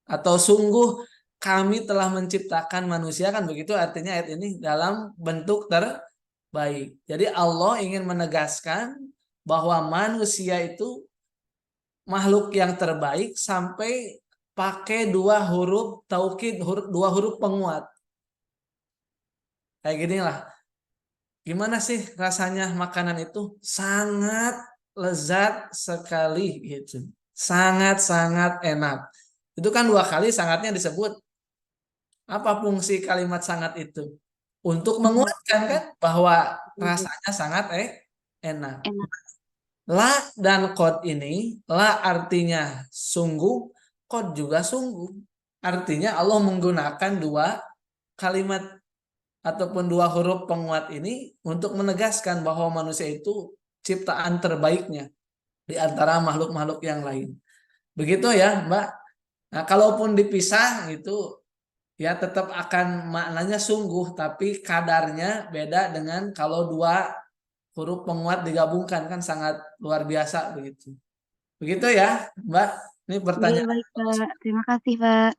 Atau sungguh kami telah menciptakan manusia, kan begitu artinya ayat ini dalam bentuk terbaik. Jadi Allah ingin menegaskan bahwa manusia itu makhluk yang terbaik sampai pakai dua huruf taukid, dua huruf penguat. Kayak gini lah. Gimana sih rasanya makanan itu? Sangat lezat sekali gitu. Sangat-sangat enak. Itu kan dua kali sangatnya disebut. Apa fungsi kalimat sangat itu? Untuk menguatkan kan bahwa rasanya sangat enak. La dan qad ini, la artinya sungguh, qad juga sungguh. Artinya Allah menggunakan dua kalimat ataupun dua huruf penguat ini untuk menegaskan bahwa manusia itu ciptaan terbaiknya di antara makhluk-makhluk yang lain. Begitu ya, Mbak. Nah, kalaupun dipisah itu ya tetap akan maknanya sungguh, tapi kadarnya beda dengan kalau dua huruf penguat digabungkan, kan sangat luar biasa begitu. Begitu ya, Mbak. Ini pertanyaan. Baik, Pak. Terima kasih, Pak.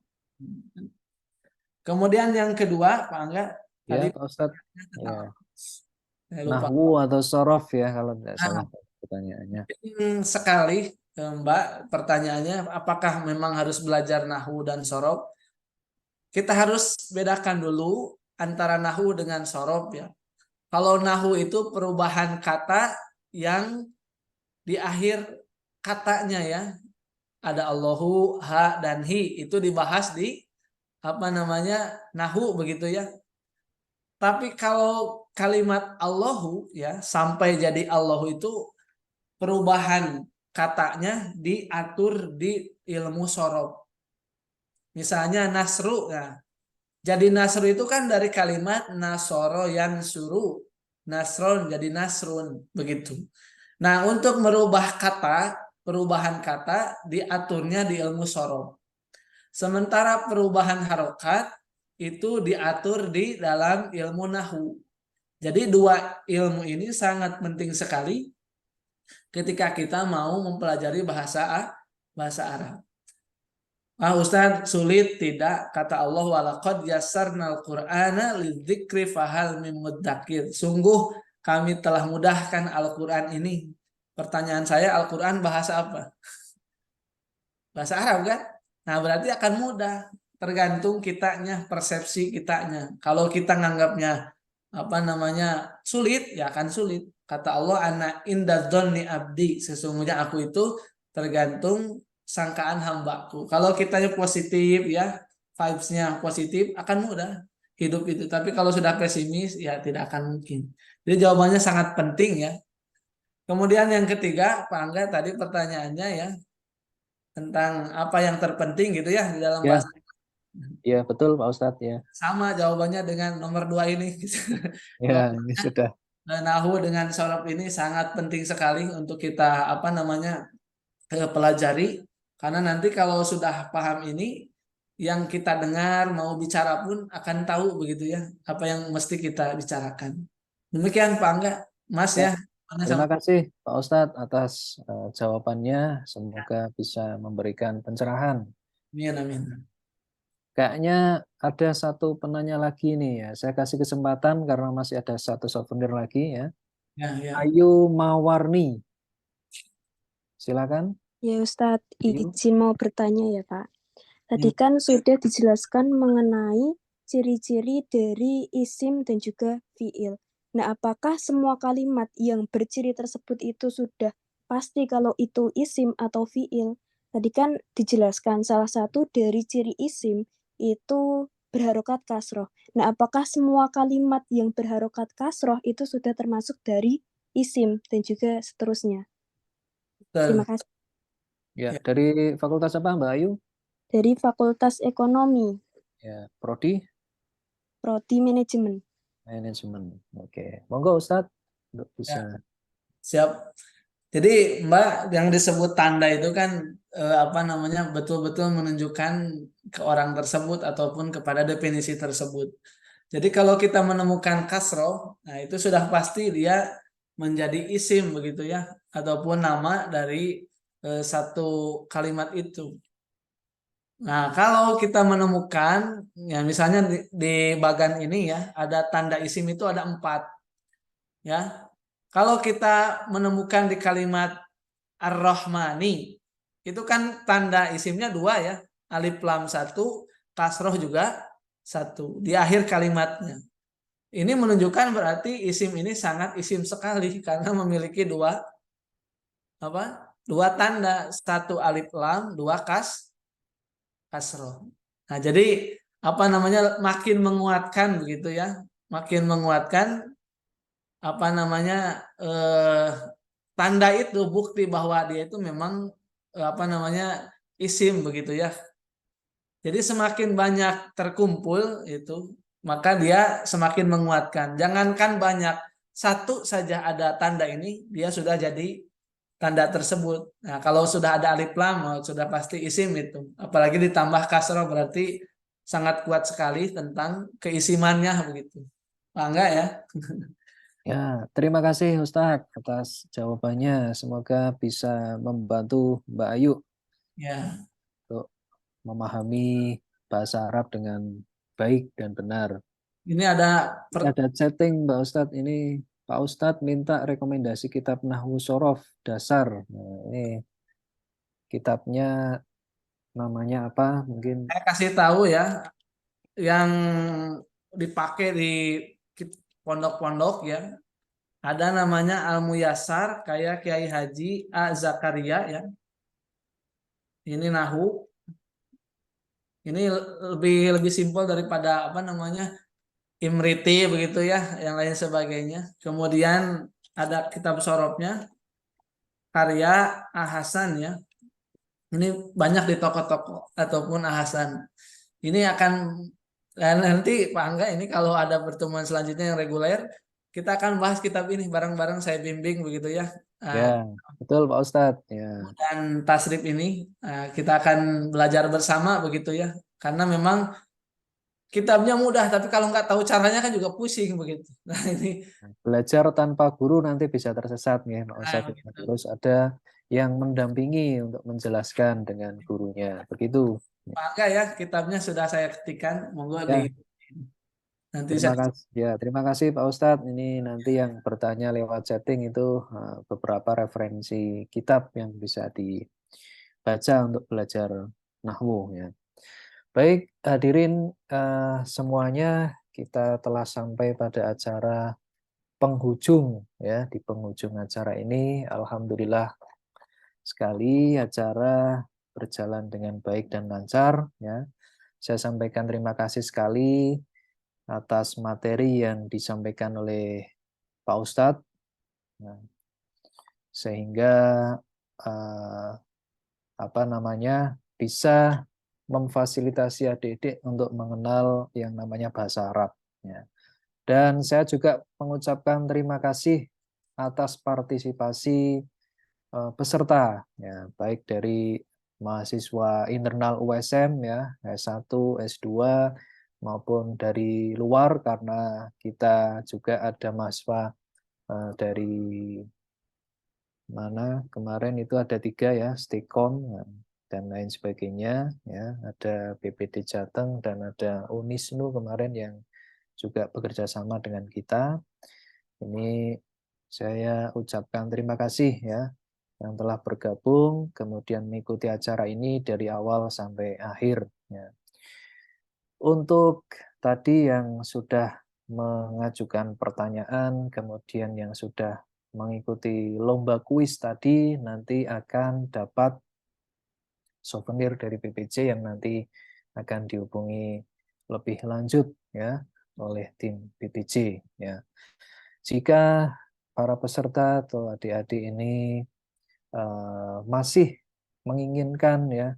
Kemudian yang kedua, Pak Angga, Ya, tadi Pak Ustadz. Ya. saya lupa. Nahwu atau sorof ya kalau tidak salah pertanyaannya. Sekali, Mbak, pertanyaannya apakah memang harus belajar nahwu dan sorof? Kita harus bedakan dulu antara nahwu dengan sorof ya. Kalau nahwu itu perubahan kata yang di akhir katanya ya. Ada Allahu, ha, dan hi. Itu dibahas di nahwu begitu ya. Tapi kalau kalimat Allahu ya sampai jadi Allahu itu perubahan katanya diatur di ilmu sorof. Misalnya nasru ya. Jadi nasru itu kan dari kalimat nasoro yang suruh. Nasron jadi nasrun begitu. Nah, untuk merubah kata, perubahan kata diaturnya di ilmu sorof. Sementara perubahan harokat itu diatur di dalam ilmu nahwu. Jadi dua ilmu ini sangat penting sekali ketika kita mau mempelajari bahasa Arab. Ustaz, sulit tidak? Kata Allah, walaqad yassarnal Qur'ana lidzikri fahal mim mudzakir. Sungguh kami telah mudahkan Al-Qur'an ini. Pertanyaan saya, Al-Qur'an bahasa apa? Bahasa Arab kan? Nah, berarti akan mudah. Tergantung kitanya, persepsi kitanya. Kalau kita nganggapnya sulit, ya akan sulit. Kata Allah, ana inda dzanni abdi, sesungguhnya aku itu tergantung sangkaan hambaku. Kalau kitanya positif ya, vibes-nya positif, akan mudah hidup itu. Tapi kalau sudah pesimis, ya tidak akan mungkin. Jadi jawabannya sangat penting ya. Kemudian yang ketiga, Pak Angga tadi pertanyaannya ya, tentang apa yang terpenting gitu ya di dalam bahasa. Ya, betul Pak Ustadz ya. Sama jawabannya dengan nomor 2 ini. Ya, ini sudah. Nahwu dengan sorof ini sangat penting sekali untuk kita pelajari, karena nanti kalau sudah paham ini, yang kita dengar mau bicara pun akan tahu begitu ya apa yang mesti kita bicarakan. Demikian Pak Angga, Mas ya. Terima kasih Pak Ustadz atas jawabannya. Semoga bisa memberikan pencerahan. Amin, amin. Kayaknya ada satu penanya lagi nih ya. Saya kasih kesempatan karena masih ada satu souvenir lagi ya. Ya. Ayu Mawarni. Silakan. Ya Ustadz, Ayu. izin mau bertanya ya Pak. Tadi Hmm. kan sudah dijelaskan mengenai ciri-ciri dari isim dan juga fiil. Nah, apakah semua kalimat yang berciri tersebut itu sudah pasti kalau itu isim atau fiil? Tadi kan dijelaskan salah satu dari ciri isim itu berharokat kasroh. Nah, apakah semua kalimat yang berharokat kasroh itu sudah termasuk dari isim dan juga seterusnya? Terima kasih. Ya, dari fakultas apa Mbak Ayu? Dari Fakultas Ekonomi, Ya, Prodi Prodi Manajemen. Manajemen. Oke, monggo Ustadz untuk bisa. Siap. Jadi Mbak, yang disebut tanda itu kan betul-betul menunjukkan ke orang tersebut ataupun kepada definisi tersebut. Jadi kalau kita menemukan kasroh, nah itu sudah pasti dia menjadi isim begitu ya, ataupun nama dari satu kalimat itu. Nah, kalau kita menemukan, ya misalnya di bagan ini ya, ada tanda isim itu ada 4. Ya, kalau kita menemukan di kalimat Ar-Rahmani, itu kan tanda isimnya 2 ya, alif lam 1, kasroh juga 1 di akhir kalimatnya. Ini menunjukkan berarti isim ini sangat isim sekali karena memiliki 2 tanda, 1 alif lam, 2 kasroh. Nah, jadi makin menguatkan begitu ya, makin menguatkan tanda itu bukti bahwa dia itu memang isim begitu ya. Jadi semakin banyak terkumpul itu, maka dia semakin menguatkan. Jangankan banyak, 1 saja ada tanda ini, dia sudah jadi tanda tersebut. Nah, kalau sudah ada alif lam, sudah pasti isim itu. Apalagi ditambah kasroh berarti sangat kuat sekali tentang keisimannya begitu. Enggak ya? Ya, terima kasih Ustadz atas jawabannya. Semoga bisa membantu Mbak Ayu Ya. untuk memahami bahasa Arab dengan baik dan benar. Ini ada chatting Mbak Ustadz. Ini Pak Ustadz minta rekomendasi kitab Nahwu Shorof dasar. Nah, ini kitabnya namanya apa? Mungkin saya kasih tahu ya, yang dipakai di pondok-pondok ya, ada namanya Al-Muyassar kayak Kiai Haji A Zakaria ya. Ini Nahwu. Ini lebih simpel daripada Imriti begitu ya, yang lain sebagainya. Kemudian ada kitab sorofnya karya Ahasan ya. Ini banyak di toko-toko ataupun Ahasan. Ini akan nanti Pak Angga ini kalau ada pertemuan selanjutnya yang reguler, kita akan bahas kitab ini bareng-bareng, saya bimbing begitu ya. ya, betul Pak Ustadz. Ya. Dan tasrif ini kita akan belajar bersama begitu ya. Karena memang kitabnya mudah, tapi kalau nggak tahu caranya kan juga pusing begitu. Nah ini Belajar tanpa guru nanti bisa tersesat ya. Terus ada yang mendampingi untuk menjelaskan dengan gurunya. Begitu. Maka ya kitabnya sudah saya ketikkan, monggo Ya. nanti terima kasih Pak Ustadz. Ini nanti yang bertanya lewat chatting itu beberapa referensi kitab yang bisa dibaca untuk belajar nahwu ya. Baik, hadirin semuanya, kita telah sampai pada acara penghujung ya. Di penghujung acara ini alhamdulillah sekali acara berjalan dengan baik dan lancar ya. Saya sampaikan terima kasih sekali atas materi yang disampaikan oleh Pak Ustadz sehingga bisa memfasilitasi adik-adik untuk mengenal yang namanya bahasa Arab ya. Dan saya juga mengucapkan terima kasih atas partisipasi peserta ya, baik dari mahasiswa internal USM ya, S1, S2 maupun dari luar karena kita juga ada mahasiswa dari mana kemarin itu ada 3 ya, Stikom dan lain sebagainya, ya. Ada BPD Jateng dan ada Unisnu kemarin yang juga bekerja sama dengan kita. Ini saya ucapkan terima kasih ya yang telah bergabung, kemudian mengikuti acara ini dari awal sampai akhir. Ya. Untuk tadi yang sudah mengajukan pertanyaan, kemudian yang sudah mengikuti lomba kuis tadi, nanti akan dapat souvenir dari PPJ yang nanti akan dihubungi lebih lanjut ya oleh tim PPJ ya. Jika para peserta atau adik-adik ini masih menginginkan ya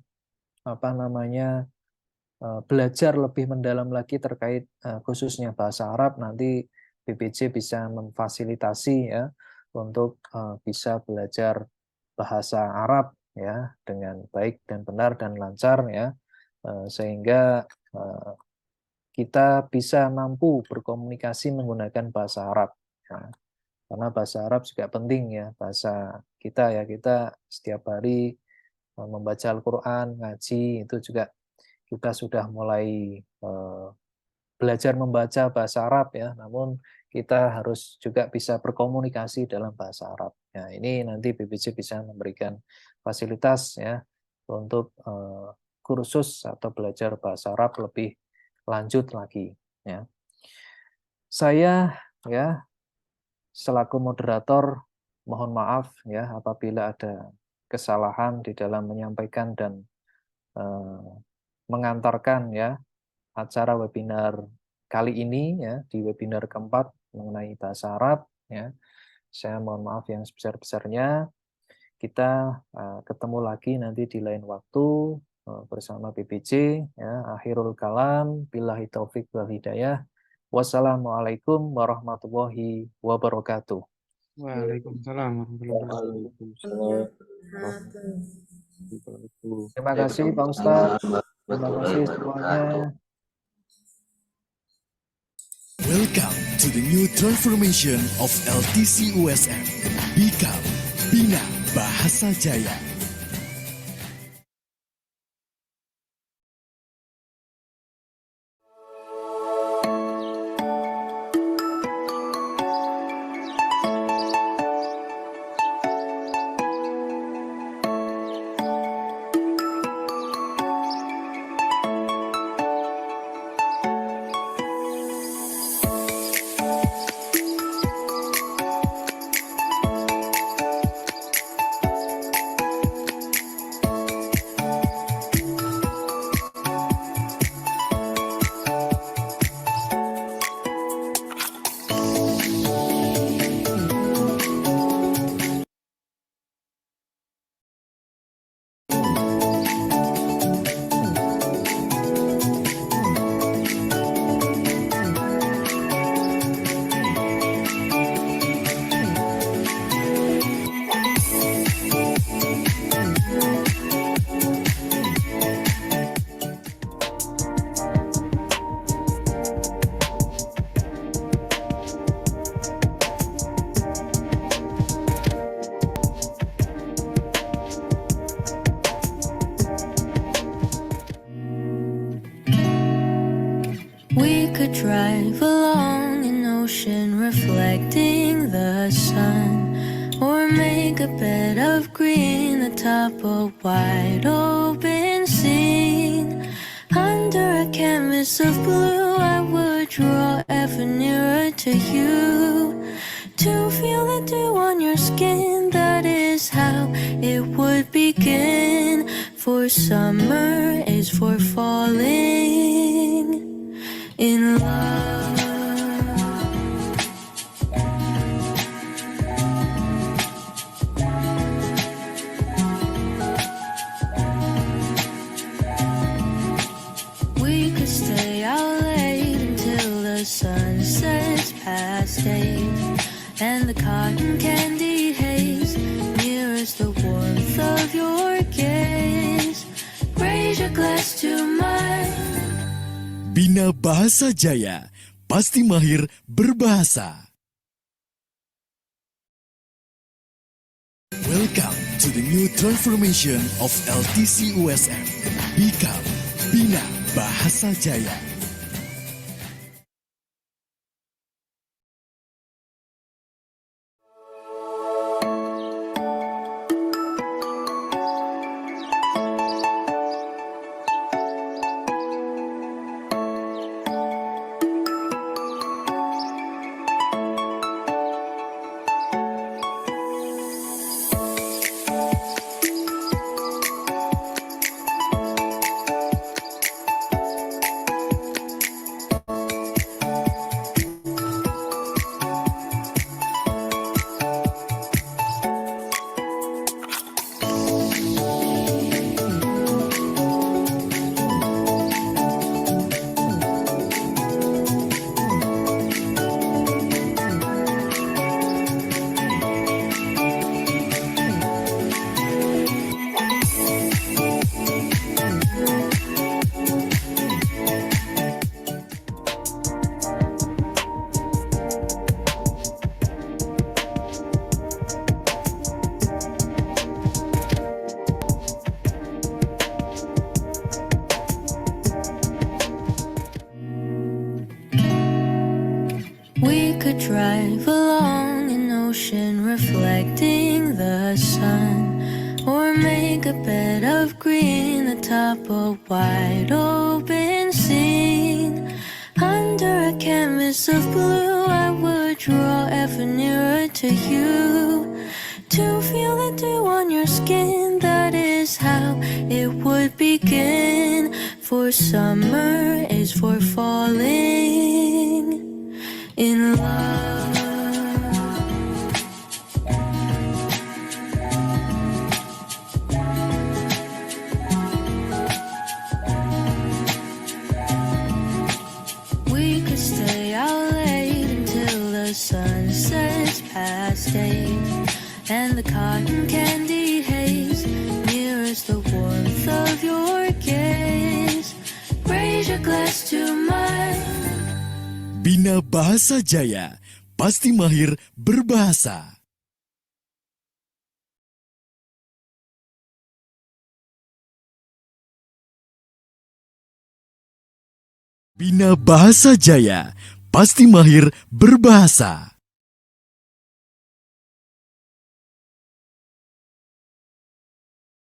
belajar lebih mendalam lagi terkait khususnya bahasa Arab, nanti PPJ bisa memfasilitasi ya untuk bisa belajar bahasa Arab ya dengan baik dan benar dan lancar ya, sehingga kita bisa mampu berkomunikasi menggunakan bahasa Arab ya. Karena bahasa Arab juga penting ya, bahasa kita ya, kita setiap hari membaca Al-Quran, ngaji, itu juga kita sudah mulai belajar membaca bahasa Arab ya, namun kita harus juga bisa berkomunikasi dalam bahasa Arab. Ya, ini nanti PPJ bisa memberikan fasilitas ya untuk kursus atau belajar bahasa Arab lebih lanjut lagi. Ya. Saya ya selaku moderator mohon maaf ya apabila ada kesalahan di dalam menyampaikan dan mengantarkan ya acara webinar kali ini ya, di webinar keempat mengenai bahasa Arab ya. Saya mohon maaf yang sebesar-besarnya. Kita ketemu lagi nanti di lain waktu bersama PPJ ya. Akhirul kalam, billahi taufik wal hidayah. Wassalamualaikum warahmatullahi wabarakatuh. Waalaikumsalam warahmatullahi wabarakatuh. Terima kasih Pak Ustadz. Terima kasih semuanya. Welcome to the new transformation of LTC USM. Become Bina Bahasa Jaya. We could drive along an ocean reflecting the sun, or make a bed of green atop a wide open scene. Under a canvas of blue, I would draw ever nearer to you, to feel the dew on your skin. That is how it would begin. For summer is for falling in love. We could stay out late until the sun sets past 8, and the cotton candy haze mirrors the warmth of your gaze. Raise your glass to mine. Bina Bahasa Jaya, pasti mahir berbahasa. Welcome to the new transformation of LTC USM. Become Bina Bahasa Jaya. We could drive along an ocean reflecting the sun, or make a bed of green atop a wide open scene. Under a canvas of blue, I would draw ever nearer to you, to feel the dew on your skin. That is how it would begin. For summer is for falling in love. We could stay out late until the sun sets past 8, and the cotton candy haze mirrors the warmth of your gaze. Raise your glass to mine. Bina Bahasa Jaya, pasti mahir berbahasa. Bina Bahasa Jaya, pasti mahir berbahasa.